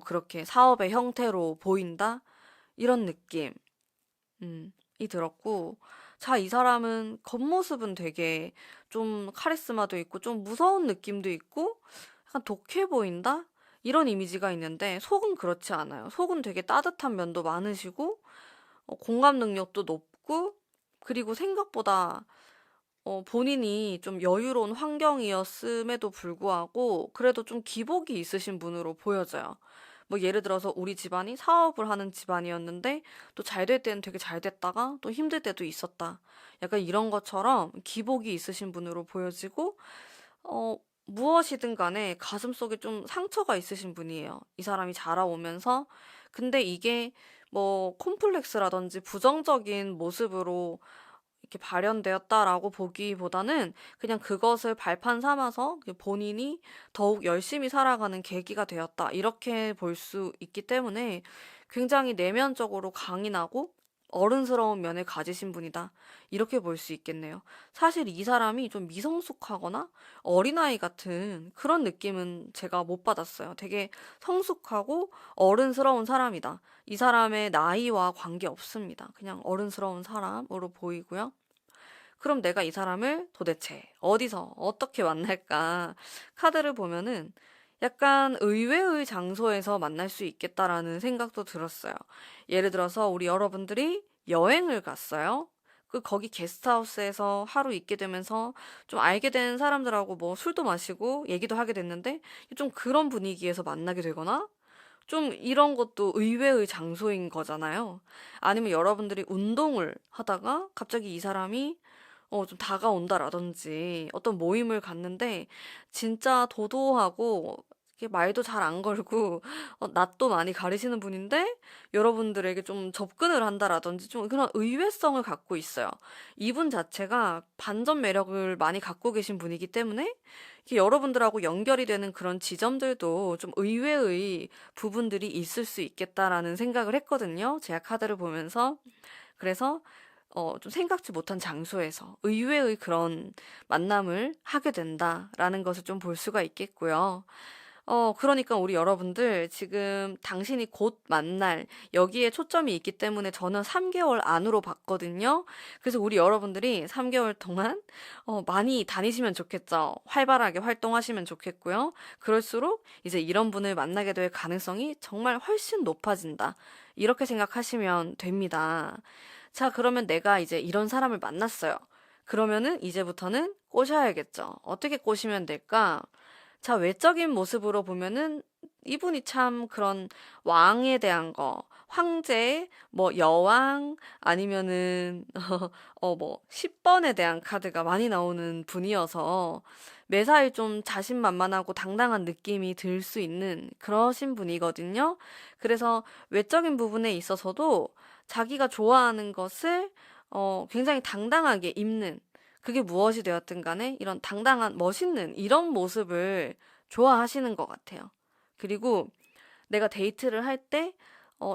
그렇게 사업의 형태로 보인다 이런 느낌. 이 들었고, 자, 이 사람은 겉모습은 되게 좀 카리스마도 있고 좀 무서운 느낌도 있고 약간 독해 보인다? 이런 이미지가 있는데 속은 그렇지 않아요. 속은 되게 따뜻한 면도 많으시고 공감 능력도 높고 그리고 생각보다 본인이 좀 여유로운 환경이었음에도 불구하고 그래도 좀 기복이 있으신 분으로 보여져요. 뭐 예를 들어서 우리 집안이 사업을 하는 집안이었는데 또 잘 될 때는 되게 잘 됐다가 또 힘들 때도 있었다. 약간 이런 것처럼 기복이 있으신 분으로 보여지고 어, 무엇이든 간에 가슴속에 좀 상처가 있으신 분이에요. 이 사람이 자라오면서. 근데 이게 뭐 콤플렉스라든지 부정적인 모습으로 이렇게 발현되었다라고 보기보다는 그냥 그것을 발판 삼아서 본인이 더욱 열심히 살아가는 계기가 되었다. 이렇게 볼 수 있기 때문에 굉장히 내면적으로 강인하고 어른스러운 면을 가지신 분이다. 이렇게 볼 수 있겠네요. 사실 이 사람이 좀 미성숙하거나 어린아이 같은 그런 느낌은 제가 못 받았어요. 되게 성숙하고 어른스러운 사람이다. 이 사람의 나이와 관계 없습니다. 그냥 어른스러운 사람으로 보이고요. 그럼 내가 이 사람을 도대체 어디서 어떻게 만날까? 카드를 보면은 약간 의외의 장소에서 만날 수 있겠다라는 생각도 들었어요. 예를 들어서 우리 여러분들이 여행을 갔어요. 거기 게스트하우스에서 하루 있게 되면서 좀 알게 된 사람들하고 뭐 술도 마시고 얘기도 하게 됐는데 좀 그런 분위기에서 만나게 되거나 좀 이런 것도 의외의 장소인 거잖아요. 아니면 여러분들이 운동을 하다가 갑자기 이 사람이 좀 다가온다라든지 어떤 모임을 갔는데 진짜 도도하고 이렇게 말도 잘 안 걸고 낯도 많이 가리시는 분인데 여러분들에게 좀 접근을 한다라든지 좀 그런 의외성을 갖고 있어요. 이분 자체가 반전 매력을 많이 갖고 계신 분이기 때문에 이게 여러분들하고 연결이 되는 그런 지점들도 좀 의외의 부분들이 있을 수 있겠다라는 생각을 했거든요. 제가 카드를 보면서. 그래서 좀 생각지 못한 장소에서 의외의 그런 만남을 하게 된다라는 것을 좀 볼 수가 있겠고요. 그러니까 우리 여러분들 지금 당신이 곧 만날 여기에 초점이 있기 때문에 저는 3개월 안으로 봤거든요. 그래서 우리 여러분들이 3개월 동안 많이 다니시면 좋겠죠. 활발하게 활동하시면 좋겠고요. 그럴수록 이제 이런 분을 만나게 될 가능성이 정말 훨씬 높아진다. 이렇게 생각하시면 됩니다. 자, 그러면 내가 이제 이런 사람을 만났어요. 그러면은 이제부터는 꼬셔야겠죠. 어떻게 꼬시면 될까? 자, 외적인 모습으로 보면은 이분이 참 그런 왕에 대한 거, 황제, 뭐 여왕, 아니면은 뭐 10번에 대한 카드가 많이 나오는 분이어서 매사에 좀 자신만만하고 당당한 느낌이 들 수 있는 그러신 분이거든요. 그래서 외적인 부분에 있어서도 자기가 좋아하는 것을 굉장히 당당하게 입는 그게 무엇이 되었든 간에 이런 당당한 멋있는 이런 모습을 좋아하시는 것 같아요. 그리고 내가 데이트를 할 때,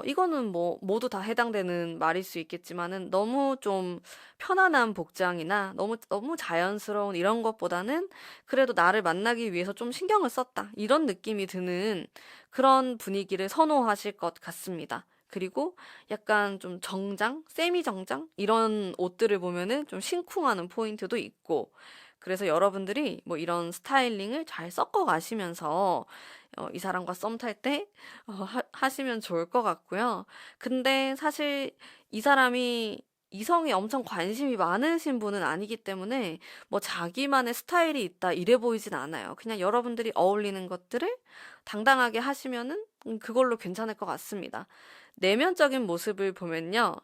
이거는 뭐 모두 다 해당되는 말일 수 있겠지만은 너무 좀 편안한 복장이나 너무 자연스러운 이런 것보다는 그래도 나를 만나기 위해서 좀 신경을 썼다. 이런 느낌이 드는 그런 분위기를 선호하실 것 같습니다. 그리고 약간 좀 정장, 세미 정장 이런 옷들을 보면은 좀 심쿵하는 포인트도 있고 그래서 여러분들이 뭐 이런 스타일링을 잘 섞어 가시면서 이 사람과 썸 탈 때 하시면 좋을 것 같고요. 근데 사실 이 사람이 이성에 엄청 관심이 많으신 분은 아니기 때문에 뭐 자기만의 스타일이 있다 이래 보이진 않아요. 그냥 여러분들이 어울리는 것들을 당당하게 하시면은 그걸로 괜찮을 것 같습니다. 내면적인 모습을 보면요.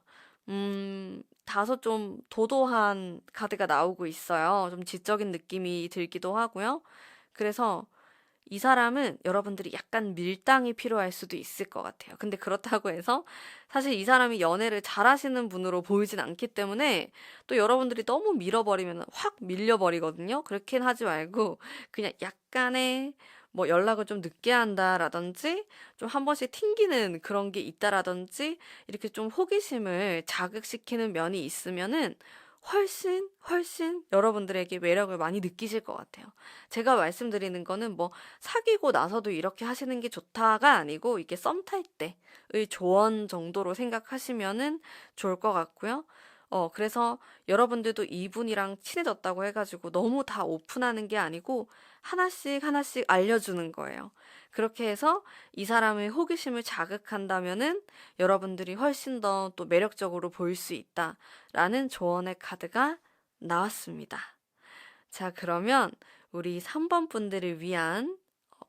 다소 좀 도도한 카드가 나오고 있어요. 좀 지적인 느낌이 들기도 하고요. 그래서 이 사람은 여러분들이 약간 밀당이 필요할 수도 있을 것 같아요. 근데 그렇다고 해서 사실 이 사람이 연애를 잘하시는 분으로 보이진 않기 때문에 또 여러분들이 너무 밀어버리면 확 밀려버리거든요. 그렇긴 하지 말고 그냥 약간의 뭐 연락을 좀 늦게 한다라든지 좀 한 번씩 튕기는 그런 게 있다라든지 이렇게 좀 호기심을 자극시키는 면이 있으면은 훨씬 여러분들에게 매력을 많이 느끼실 것 같아요. 제가 말씀드리는 거는 뭐 사귀고 나서도 이렇게 하시는 게 좋다가 아니고 이게 썸 탈 때의 조언 정도로 생각하시면은 좋을 것 같고요. 그래서 여러분들도 이분이랑 친해졌다고 해가지고 너무 다 오픈하는 게 아니고 하나씩 알려주는 거예요. 그렇게 해서 이 사람의 호기심을 자극한다면은 여러분들이 훨씬 더 또 매력적으로 보일 수 있다라는 조언의 카드가 나왔습니다. 자, 그러면 우리 3번 분들을 위한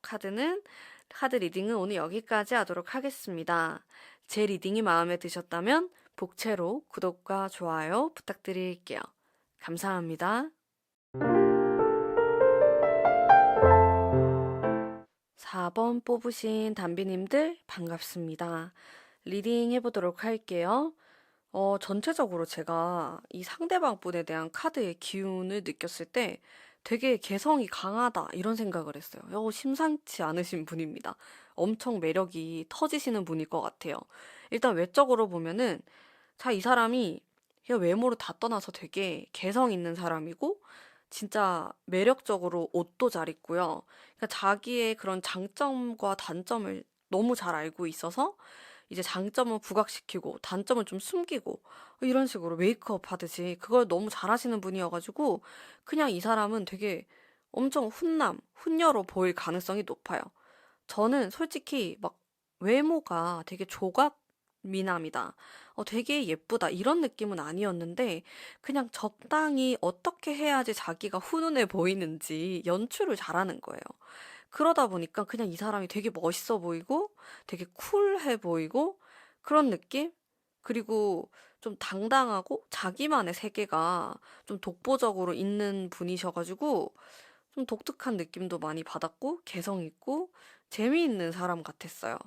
카드는 카드 리딩은 오늘 여기까지 하도록 하겠습니다. 제 리딩이 마음에 드셨다면 복채로 구독과 좋아요 부탁드릴게요. 감사합니다. 4번 뽑으신 담비님들 반갑습니다. 리딩 해보도록 할게요. 전체적으로 제가 이 상대방 분에 대한 카드의 기운을 느꼈을 때 되게 개성이 강하다 이런 생각을 했어요. 심상치 않으신 분입니다. 엄청 매력이 터지시는 분일 것 같아요. 일단 외적으로 보면은 자, 이 사람이 그냥 외모를 다 떠나서 되게 개성 있는 사람이고 진짜 매력적으로 옷도 잘 입고요. 그러니까 자기의 그런 장점과 단점을 너무 잘 알고 있어서 이제 장점을 부각시키고 단점을 좀 숨기고 이런 식으로 메이크업 하듯이 그걸 너무 잘하시는 분이어가지고 그냥 이 사람은 되게 엄청 훈녀로 보일 가능성이 높아요. 저는 솔직히 막 외모가 되게 조각 미남이다. 되게 예쁘다. 이런 느낌은 아니었는데, 그냥 적당히 어떻게 해야지 자기가 훈훈해 보이는지 연출을 잘하는 거예요. 그러다 보니까 그냥 이 사람이 되게 멋있어 보이고, 되게 쿨해 보이고, 그런 느낌? 그리고 좀 당당하고 자기만의 세계가 좀 독보적으로 있는 분이셔가지고, 좀 독특한 느낌도 많이 받았고, 개성 있고, 재미있는 사람 같았어요.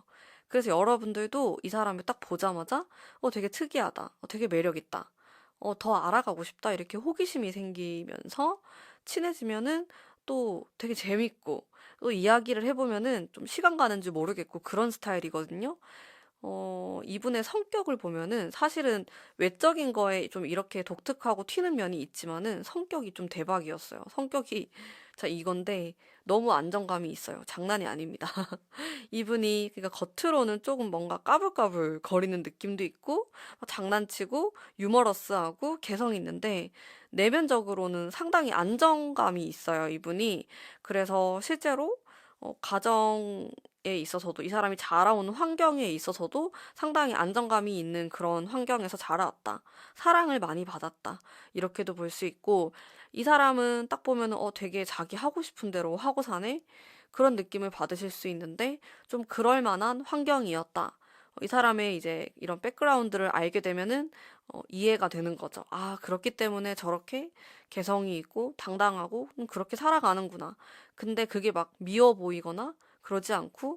그래서 여러분들도 이 사람을 딱 보자마자, 되게 특이하다. 되게 매력있다. 더 알아가고 싶다. 이렇게 호기심이 생기면서 친해지면은 또 되게 재밌고, 또 이야기를 해보면은 좀 시간 가는 줄 모르겠고 그런 스타일이거든요. 이분의 성격을 보면은 사실은 외적인 거에 좀 이렇게 독특하고 튀는 면이 있지만은 성격이 좀 대박이었어요. 성격이, 자, 이건데 너무 안정감이 있어요. 장난이 아닙니다. 이분이, 그러니까 겉으로는 조금 뭔가 까불까불 거리는 느낌도 있고, 장난치고, 유머러스하고, 개성 있는데, 내면적으로는 상당히 안정감이 있어요, 이분이. 그래서 실제로, 가정에 있어서도 이 사람이 자라온 환경에 있어서도 상당히 안정감이 있는 그런 환경에서 자라왔다. 사랑을 많이 받았다. 이렇게도 볼 수 있고 이 사람은 딱 보면 되게 자기 하고 싶은 대로 하고 사네. 그런 느낌을 받으실 수 있는데 좀 그럴 만한 환경이었다. 이 사람의 이제 이런 백그라운드를 알게 되면은 이해가 되는 거죠. 아, 그렇기 때문에 저렇게 개성이 있고 당당하고 그렇게 살아가는구나. 근데 그게 막 미워 보이거나 그러지 않고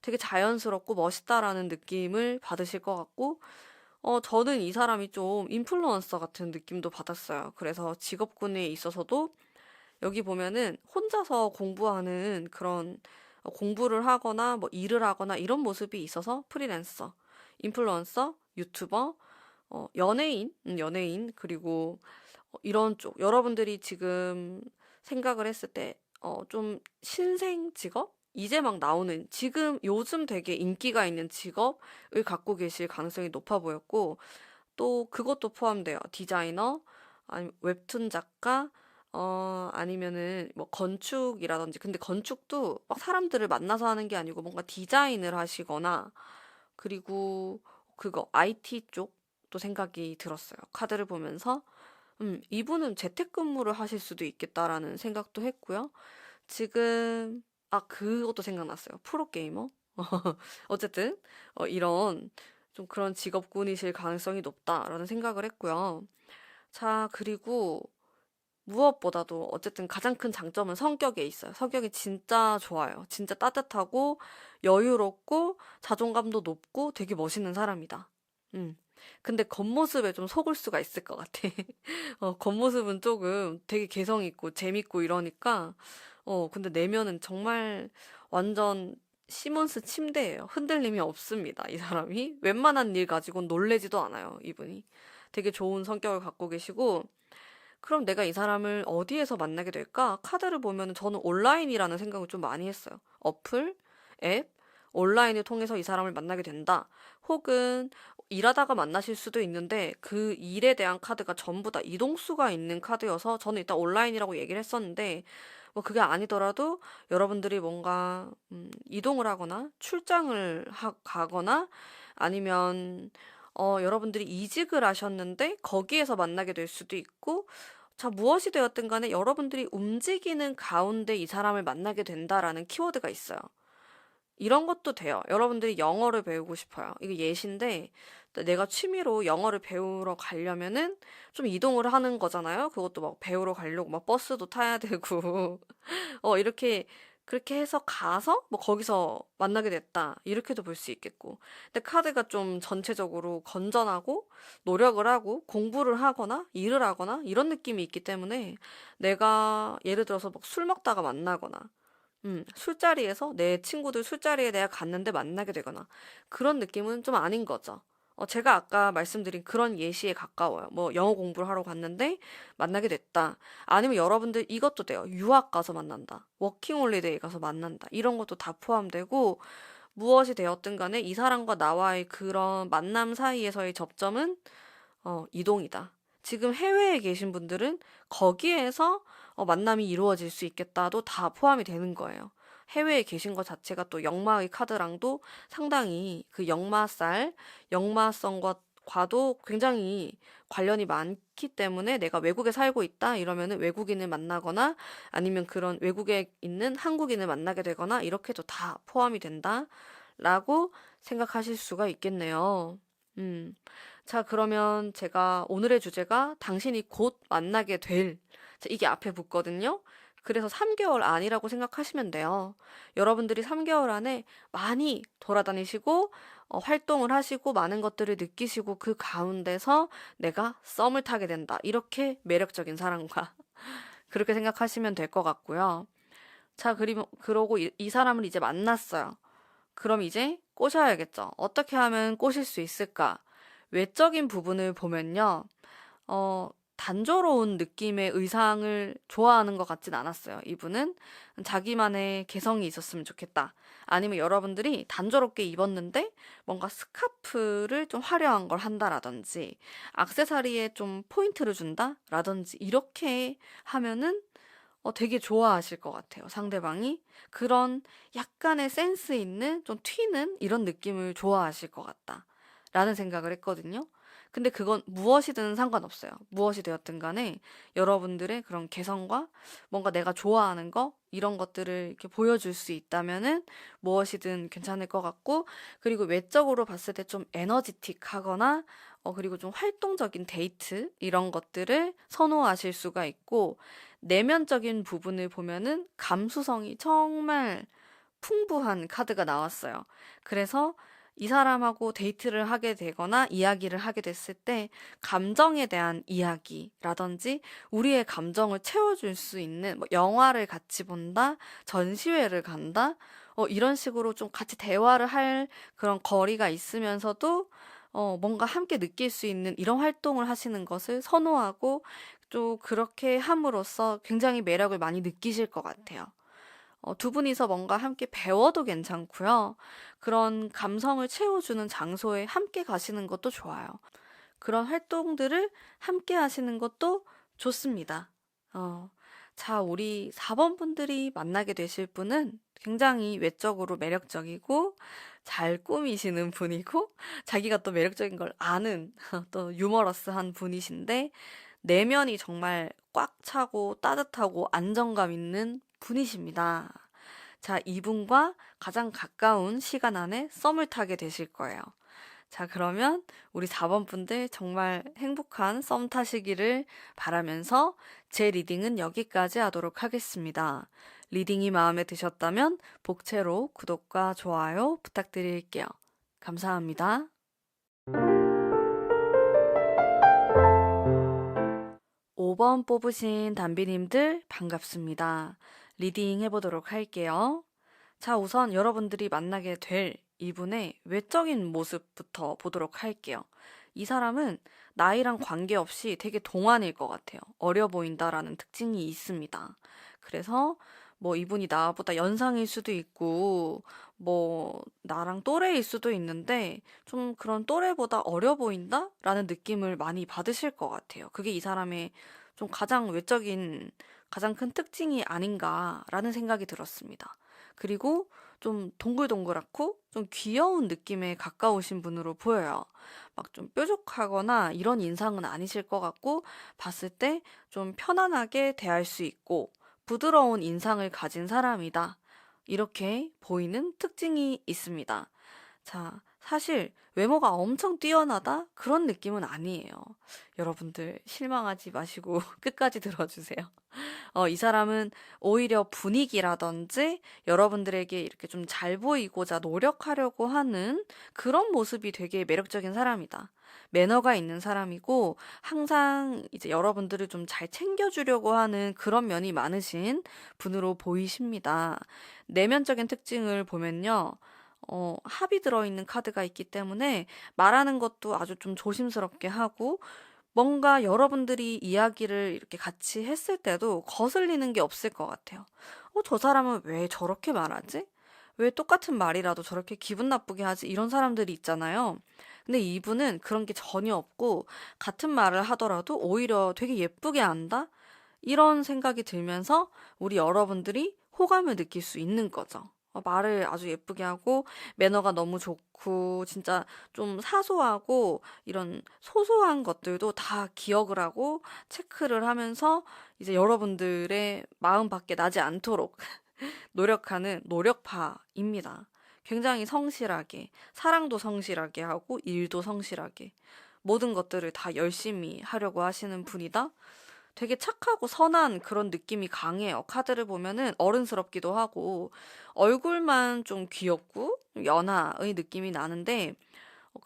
되게 자연스럽고 멋있다라는 느낌을 받으실 것 같고, 저는 이 사람이 좀 인플루언서 같은 느낌도 받았어요. 그래서 직업군에 있어서도 여기 보면은 혼자서 공부하는 그런 공부를 하거나 뭐 일을 하거나 이런 모습이 있어서 프리랜서, 인플루언서, 유튜버, 연예인, 그리고 이런 쪽, 여러분들이 지금 생각을 했을 때, 좀 신생 직업? 이제 막 나오는, 지금 요즘 되게 인기가 있는 직업을 갖고 계실 가능성이 높아 보였고, 또 그것도 포함돼요. 디자이너, 아니면 웹툰 작가, 아니면은 뭐 건축이라든지. 근데 건축도 막 사람들을 만나서 하는 게 아니고 뭔가 디자인을 하시거나, 그리고 그거 IT 쪽도 생각이 들었어요. 카드를 보면서. 이분은 재택근무를 하실 수도 있겠다라는 생각도 했고요. 지금, 그것도 생각났어요. 프로게이머? 어쨌든, 이런 좀 그런 직업군이실 가능성이 높다라는 생각을 했고요. 자, 그리고 무엇보다도 어쨌든 가장 큰 장점은 성격에 있어요. 성격이 진짜 좋아요. 진짜 따뜻하고 여유롭고 자존감도 높고 되게 멋있는 사람이다. 음. 근데 겉모습에 좀 속을 수가 있을 것 같아. 겉모습은 조금 되게 개성 있고 재밌고 이러니까 근데 내면은 정말 완전 시몬스 침대예요. 흔들림이 없습니다. 이 사람이. 웬만한 일 가지고는 놀래지도 않아요. 이분이. 되게 좋은 성격을 갖고 계시고, 그럼 내가 이 사람을 어디에서 만나게 될까? 카드를 보면 저는 온라인이라는 생각을 좀 많이 했어요. 어플, 앱, 온라인을 통해서 이 사람을 만나게 된다. 혹은 일하다가 만나실 수도 있는데 그 일에 대한 카드가 전부 다 이동수가 있는 카드여서 저는 일단 온라인이라고 얘기를 했었는데 뭐 그게 아니더라도 여러분들이 뭔가 이동을 하거나 출장을 가거나 아니면 여러분들이 이직을 하셨는데 거기에서 만나게 될 수도 있고 자, 무엇이 되었든 간에 여러분들이 움직이는 가운데 이 사람을 만나게 된다라는 키워드가 있어요. 이런 것도 돼요. 여러분들이 영어를 배우고 싶어요. 이거 예시인데, 내가 취미로 영어를 배우러 가려면은 좀 이동을 하는 거잖아요. 그것도 막 배우러 가려고 막 버스도 타야 되고, 이렇게, 그렇게 해서 가서 뭐 거기서 만나게 됐다. 이렇게도 볼 수 있겠고. 근데 카드가 좀 전체적으로 건전하고 노력을 하고 공부를 하거나 일을 하거나 이런 느낌이 있기 때문에 내가 예를 들어서 막 술 먹다가 만나거나 술자리에서 내 친구들 술자리에 내가 갔는데 만나게 되거나 그런 느낌은 좀 아닌 거죠. 제가 아까 말씀드린 그런 예시에 가까워요. 뭐 영어 공부를 하러 갔는데 만나게 됐다. 아니면 여러분들 이것도 돼요. 유학 가서 만난다. 워킹 홀리데이 가서 만난다. 이런 것도 다 포함되고 무엇이 되었든 간에 이 사람과 나와의 그런 만남 사이에서의 접점은 이동이다. 지금 해외에 계신 분들은 거기에서 만남이 이루어질 수 있겠다도 다 포함이 되는 거예요. 해외에 계신 것 자체가 또 역마의 카드랑도 상당히 그 역마성과도 굉장히 관련이 많기 때문에 내가 외국에 살고 있다 이러면은 외국인을 만나거나 아니면 그런 외국에 있는 한국인을 만나게 되거나 이렇게도 다 포함이 된다라고 생각하실 수가 있겠네요. 음. 자, 그러면 제가 오늘의 주제가 당신이 곧 만나게 될, 자, 이게 앞에 붙거든요. 그래서 3개월 안이라고 생각하시면 돼요. 여러분들이 3개월 안에 많이 돌아다니시고, 활동을 하시고, 많은 것들을 느끼시고, 그 가운데서 내가 썸을 타게 된다. 이렇게 매력적인 사람과 그렇게 생각하시면 될 것 같고요. 자, 그러고 이 사람을 이제 만났어요. 그럼 이제 꼬셔야겠죠. 어떻게 하면 꼬실 수 있을까? 외적인 부분을 보면요. 단조로운 느낌의 의상을 좋아하는 것 같진 않았어요. 이분은 자기만의 개성이 있었으면 좋겠다. 아니면 여러분들이 단조롭게 입었는데 뭔가 스카프를 좀 화려한 걸 한다라든지 액세서리에 좀 포인트를 준다라든지 이렇게 하면은 되게 좋아하실 것 같아요. 상대방이 그런 약간의 센스 있는 좀 튀는 이런 느낌을 좋아하실 것 같다. 라는 생각을 했거든요. 근데 그건 무엇이든 상관없어요. 무엇이 되었든 간에 여러분들의 그런 개성과 뭔가 내가 좋아하는 거 이런 것들을 이렇게 보여줄 수 있다면은 무엇이든 괜찮을 것 같고 그리고 외적으로 봤을 때 좀 에너지틱하거나 그리고 좀 활동적인 데이트 이런 것들을 선호하실 수가 있고 내면적인 부분을 보면은 감수성이 정말 풍부한 카드가 나왔어요. 그래서 이 사람하고 데이트를 하게 되거나 이야기를 하게 됐을 때 감정에 대한 이야기라든지 우리의 감정을 채워줄 수 있는 뭐 영화를 같이 본다, 전시회를 간다, 이런 식으로 좀 같이 대화를 할 그런 거리가 있으면서도 뭔가 함께 느낄 수 있는 이런 활동을 하시는 것을 선호하고 또 그렇게 함으로써 굉장히 매력을 많이 느끼실 것 같아요. 두 분이서 뭔가 함께 배워도 괜찮고요. 그런 감성을 채워주는 장소에 함께 가시는 것도 좋아요. 그런 활동들을 함께 하시는 것도 좋습니다. 자, 우리 4번 분들이 만나게 되실 분은 굉장히 외적으로 매력적이고 잘 꾸미시는 분이고 자기가 또 매력적인 걸 아는 또 유머러스한 분이신데 내면이 정말 꽉 차고 따뜻하고 안정감 있는 분이십니다. 자, 이분과 가장 가까운 시간 안에 썸을 타게 되실 거예요. 자, 그러면 우리 4번 분들 정말 행복한 썸 타시기를 바라면서 제 리딩은 여기까지 하도록 하겠습니다. 리딩이 마음에 드셨다면 복채로 구독과 좋아요 부탁드릴게요. 감사합니다. 5번 뽑으신 담비님들 반갑습니다. 리딩 해보도록 할게요. 자, 우선 여러분들이 만나게 될 이분의 외적인 모습부터 보도록 할게요. 이 사람은 나이랑 관계없이 되게 동안일 것 같아요. 어려 보인다라는 특징이 있습니다. 그래서 뭐 이분이 나보다 연상일 수도 있고, 뭐 나랑 또래일 수도 있는데, 좀 그런 또래보다 어려 보인다라는 느낌을 많이 받으실 것 같아요. 그게 이 사람의 좀 가장 외적인, 가장 큰 특징이 아닌가라는 생각이 들었습니다. 그리고 좀 동글동글하고 좀 귀여운 느낌에 가까우신 분으로 보여요. 막 좀 뾰족하거나 이런 인상은 아니실 것 같고, 봤을 때 좀 편안하게 대할 수 있고, 부드러운 인상을 가진 사람이다. 이렇게 보이는 특징이 있습니다. 자, 사실 외모가 엄청 뛰어나다? 그런 느낌은 아니에요. 여러분들 실망하지 마시고 끝까지 들어주세요. 이 사람은 오히려 분위기라든지 여러분들에게 이렇게 좀 잘 보이고자 노력하려고 하는 그런 모습이 되게 매력적인 사람이다. 매너가 있는 사람이고 항상 이제 여러분들을 좀 잘 챙겨주려고 하는 그런 면이 많으신 분으로 보이십니다. 내면적인 특징을 보면요. 합이 들어있는 카드가 있기 때문에 말하는 것도 아주 좀 조심스럽게 하고 뭔가 여러분들이 이야기를 이렇게 같이 했을 때도 거슬리는 게 없을 것 같아요. 저 사람은 왜 저렇게 말하지? 왜 똑같은 말이라도 저렇게 기분 나쁘게 하지? 이런 사람들이 있잖아요. 근데 이분은 그런 게 전혀 없고, 같은 말을 하더라도 오히려 되게 예쁘게 한다? 이런 생각이 들면서 우리 여러분들이 호감을 느낄 수 있는 거죠. 말을 아주 예쁘게 하고, 매너가 너무 좋고, 진짜 좀 사소하고, 이런 소소한 것들도 다 기억을 하고, 체크를 하면서, 이제 여러분들의 마음 밖에 나지 않도록 노력하는 노력파입니다. 굉장히 성실하게, 사랑도 성실하게 하고, 일도 성실하게, 모든 것들을 다 열심히 하려고 하시는 분이다. 되게 착하고 선한 그런 느낌이 강해요. 카드를 보면은 어른스럽기도 하고, 얼굴만 좀 귀엽고, 연하의 느낌이 나는데,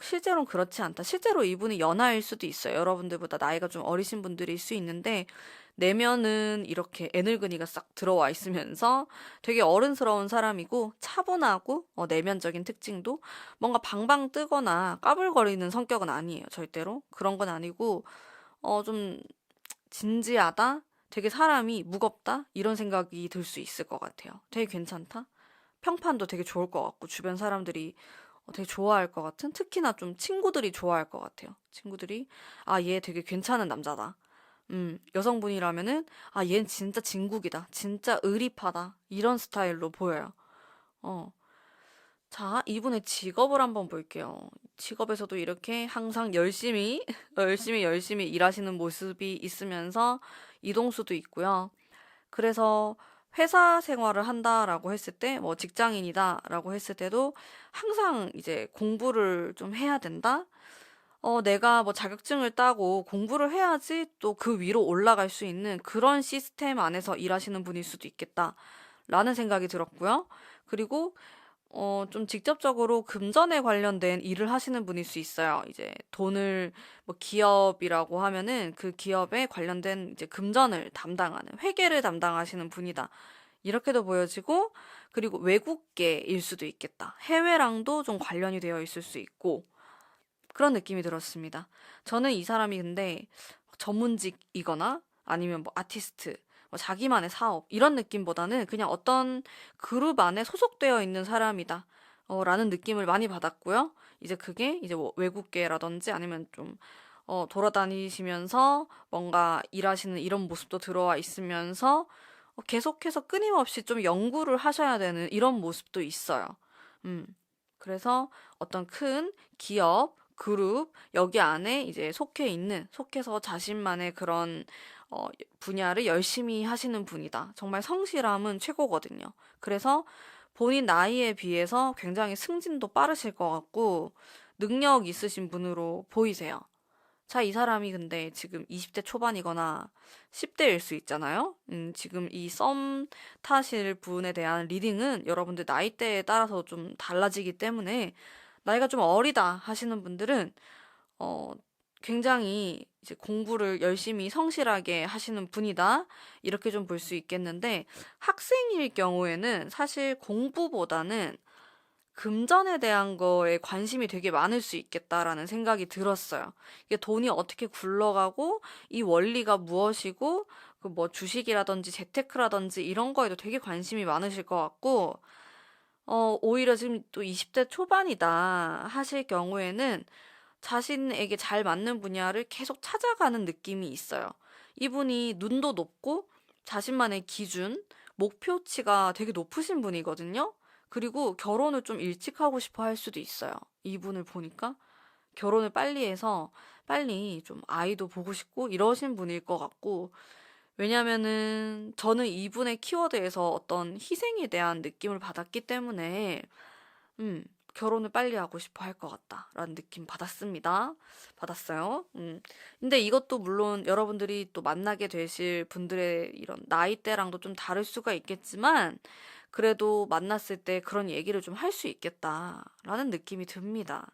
실제로는 그렇지 않다. 실제로 이분이 연하일 수도 있어요. 여러분들보다 나이가 좀 어리신 분들일 수 있는데, 내면은 이렇게 애늙은이가 싹 들어와 있으면서 되게 어른스러운 사람이고, 차분하고, 내면적인 특징도 뭔가 방방 뜨거나 까불거리는 성격은 아니에요. 절대로. 그런 건 아니고, 좀 진지하다? 되게 사람이 무겁다? 이런 생각이 들 수 있을 것 같아요. 되게 괜찮다? 평판도 되게 좋을 것 같고, 주변 사람들이 되게 좋아할 것 같은? 특히나 좀 친구들이 좋아할 것 같아요. 친구들이, 아, 얘 되게 괜찮은 남자다. 여성분이라면은, 아, 얘는 진짜 진국이다. 진짜 의리파다. 이런 스타일로 보여요. 어. 자, 이분의 직업을 한번 볼게요. 직업에서도 이렇게 항상 열심히, 열심히 일하시는 모습이 있으면서 이동수도 있고요. 그래서 회사 생활을 한다라고 했을 때, 뭐 직장인이다라고 했을 때도 항상 이제 공부를 좀 해야 된다? 내가 뭐 자격증을 따고 공부를 해야지 또 그 위로 올라갈 수 있는 그런 시스템 안에서 일하시는 분일 수도 있겠다. 라는 생각이 들었고요. 그리고 좀 직접적으로 금전에 관련된 일을 하시는 분일 수 있어요. 이제 돈을, 뭐 기업이라고 하면은 그 기업에 관련된 이제 금전을 담당하는, 회계를 담당하시는 분이다. 이렇게도 보여지고, 그리고 외국계일 수도 있겠다. 해외랑도 좀 관련이 되어 있을 수 있고, 그런 느낌이 들었습니다. 저는 이 사람이 근데 전문직이거나 아니면 뭐 아티스트, 뭐 자기만의 사업 이런 느낌보다는 그냥 어떤 그룹 안에 소속되어 있는 사람이다. 라는 느낌을 많이 받았고요. 이제 그게 이제 뭐 외국계라든지 아니면 좀 돌아다니시면서 뭔가 일하시는 이런 모습도 들어와 있으면서 계속해서 끊임없이 좀 연구를 하셔야 되는 이런 모습도 있어요. 음. 그래서 어떤 큰 기업, 그룹, 여기 안에 이제 속해서 자신만의 그런 어, 분야를 열심히 하시는 분이다. 정말 성실함은 최고거든요. 그래서 본인 나이에 비해서 굉장히 승진도 빠르실 것 같고, 능력 있으신 분으로 보이세요. 자, 이 사람이 근데 지금 20대 초반이거나 10대일 수 있잖아요? 지금 이 썸 타실 분에 대한 리딩은 여러분들 나이대에 따라서 좀 달라지기 때문에 나이가 좀 어리다 하시는 분들은, 어, 굉장히 이제 공부를 열심히 성실하게 하시는 분이다. 이렇게 좀 볼 수 있겠는데, 학생일 경우에는 사실 공부보다는 금전에 대한 거에 관심이 되게 많을 수 있겠다라는 생각이 들었어요. 이게 돈이 어떻게 굴러가고, 이 원리가 무엇이고, 그 뭐 주식이라든지 재테크라든지 이런 거에도 되게 관심이 많으실 것 같고, 오히려 지금 또 20대 초반이다 하실 경우에는 자신에게 잘 맞는 분야를 계속 찾아가는 느낌이 있어요. 이분이 눈도 높고 자신만의 기준, 목표치가 되게 높으신 분이거든요. 그리고 결혼을 좀 일찍 하고 싶어 할 수도 있어요. 이분을 보니까 결혼을 빨리 해서 빨리 좀 아이도 보고 싶고 이러신 분일 것 같고, 왜냐면은 저는 이분의 키워드에서 어떤 희생에 대한 느낌을 받았기 때문에 음, 결혼을 빨리 하고 싶어 할 것 같다라는 느낌 받았습니다. 받았어요. 근데 이것도 물론 여러분들이 또 만나게 되실 분들의 이런 나이대랑도 좀 다를 수가 있겠지만, 그래도 만났을 때 그런 얘기를 좀 할 수 있겠다라는 느낌이 듭니다.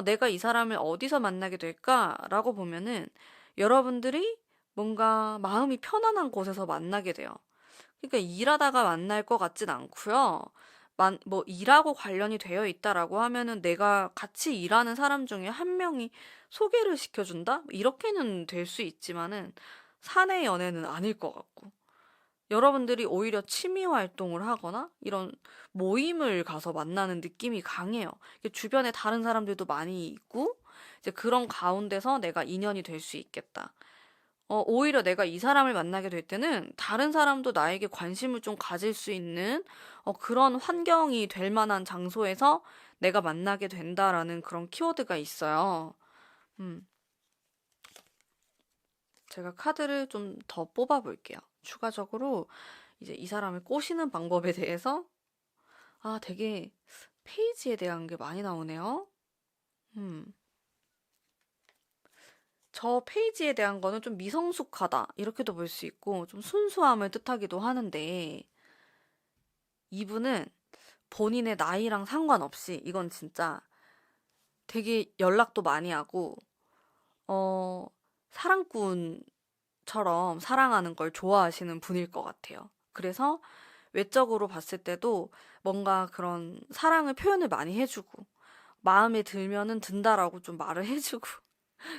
내가 이 사람을 어디서 만나게 될까라고 보면은 여러분들이 뭔가 마음이 편안한 곳에서 만나게 돼요. 그러니까 일하다가 만날 것 같진 않고요. 뭐 일하고 관련이 되어 있다라고 하면은 내가 같이 일하는 사람 중에 한 명이 소개를 시켜준다? 이렇게는 될 수 있지만은 사내 연애는 아닐 것 같고. 여러분들이 오히려 취미 활동을 하거나 이런 모임을 가서 만나는 느낌이 강해요. 이게 주변에 다른 사람들도 많이 있고, 이제 그런 가운데서 내가 인연이 될 수 있겠다. 오히려 내가 이 사람을 만나게 될 때는 다른 사람도 나에게 관심을 좀 가질 수 있는 그런 환경이 될 만한 장소에서 내가 만나게 된다라는 그런 키워드가 있어요. 음, 제가 카드를 좀 더 뽑아 볼게요. 추가적으로 이제 이 사람을 꼬시는 방법에 대해서 되게 페이지에 대한 게 많이 나오네요. 음. 저 페이지에 대한 거는 좀 미성숙하다 이렇게도 볼 수 있고 좀 순수함을 뜻하기도 하는데, 이분은 본인의 나이랑 상관없이 이건 진짜 되게 연락도 많이 하고 어 사랑꾼처럼 사랑하는 걸 좋아하시는 분일 것 같아요. 그래서 외적으로 봤을 때도 뭔가 그런 사랑을 표현을 많이 해주고 마음에 들면은 든다라고 좀 말을 해주고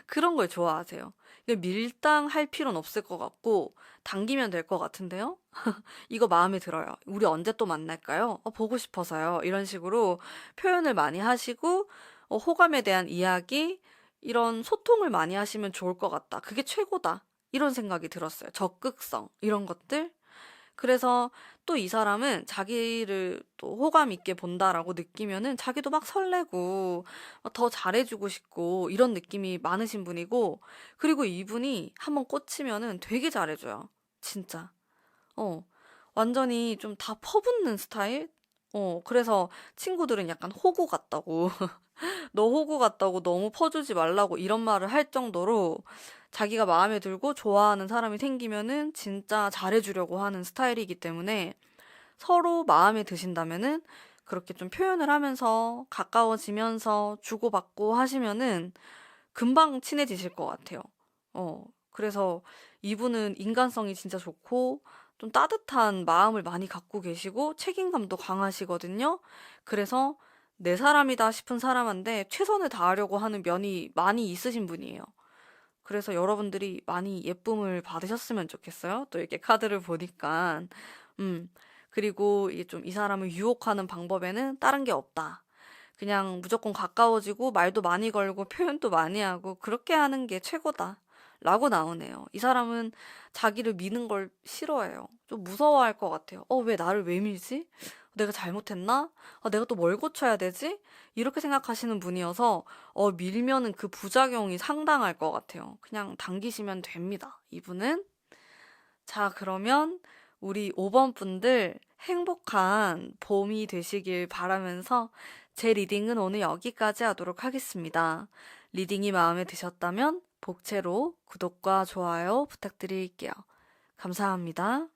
그런 걸 좋아하세요. 이게 밀당할 필요는 없을 것 같고 당기면 될 것 같은데요? 이거 마음에 들어요. 우리 언제 또 만날까요? 보고 싶어서요. 이런 식으로 표현을 많이 하시고, 호감에 대한 이야기, 이런 소통을 많이 하시면 좋을 것 같다. 그게 최고다. 이런 생각이 들었어요. 적극성, 이런 것들. 그래서 또 이 사람은 자기를 또 호감 있게 본다라고 느끼면은 자기도 막 설레고 더 잘해주고 싶고 이런 느낌이 많으신 분이고, 그리고 이분이 한번 꽂히면은 되게 잘해줘요. 진짜. 어, 완전히 좀 다 퍼붓는 스타일? 그래서 친구들은 약간 호구 같다고. 너 호구 같다고 너무 퍼주지 말라고 이런 말을 할 정도로 자기가 마음에 들고 좋아하는 사람이 생기면은 진짜 잘해주려고 하는 스타일이기 때문에 서로 마음에 드신다면은 그렇게 좀 표현을 하면서 가까워지면서 주고받고 하시면은 금방 친해지실 것 같아요. 그래서 이분은 인간성이 진짜 좋고 좀 따뜻한 마음을 많이 갖고 계시고 책임감도 강하시거든요. 그래서 내 사람이다 싶은 사람한테 최선을 다하려고 하는 면이 많이 있으신 분이에요. 그래서 여러분들이 많이 예쁨을 받으셨으면 좋겠어요. 또 이렇게 카드를 보니까. 음. 그리고 이게 좀 이 사람을 유혹하는 방법에는 다른 게 없다. 그냥 무조건 가까워지고 말도 많이 걸고 표현도 많이 하고 그렇게 하는 게 최고다. 라고 나오네요. 이 사람은 자기를 미는 걸 싫어해요. 좀 무서워할 것 같아요. 왜 나를 왜 밀지? 내가 잘못했나? 내가 또 뭘 고쳐야 되지? 이렇게 생각하시는 분이어서 밀면은 그 부작용이 상당할 것 같아요. 그냥 당기시면 됩니다. 이분은. 자, 그러면 우리 5번 분들 행복한 봄이 되시길 바라면서 제 리딩은 오늘 여기까지 하도록 하겠습니다. 리딩이 마음에 드셨다면 복채로 구독과 좋아요 부탁드릴게요. 감사합니다.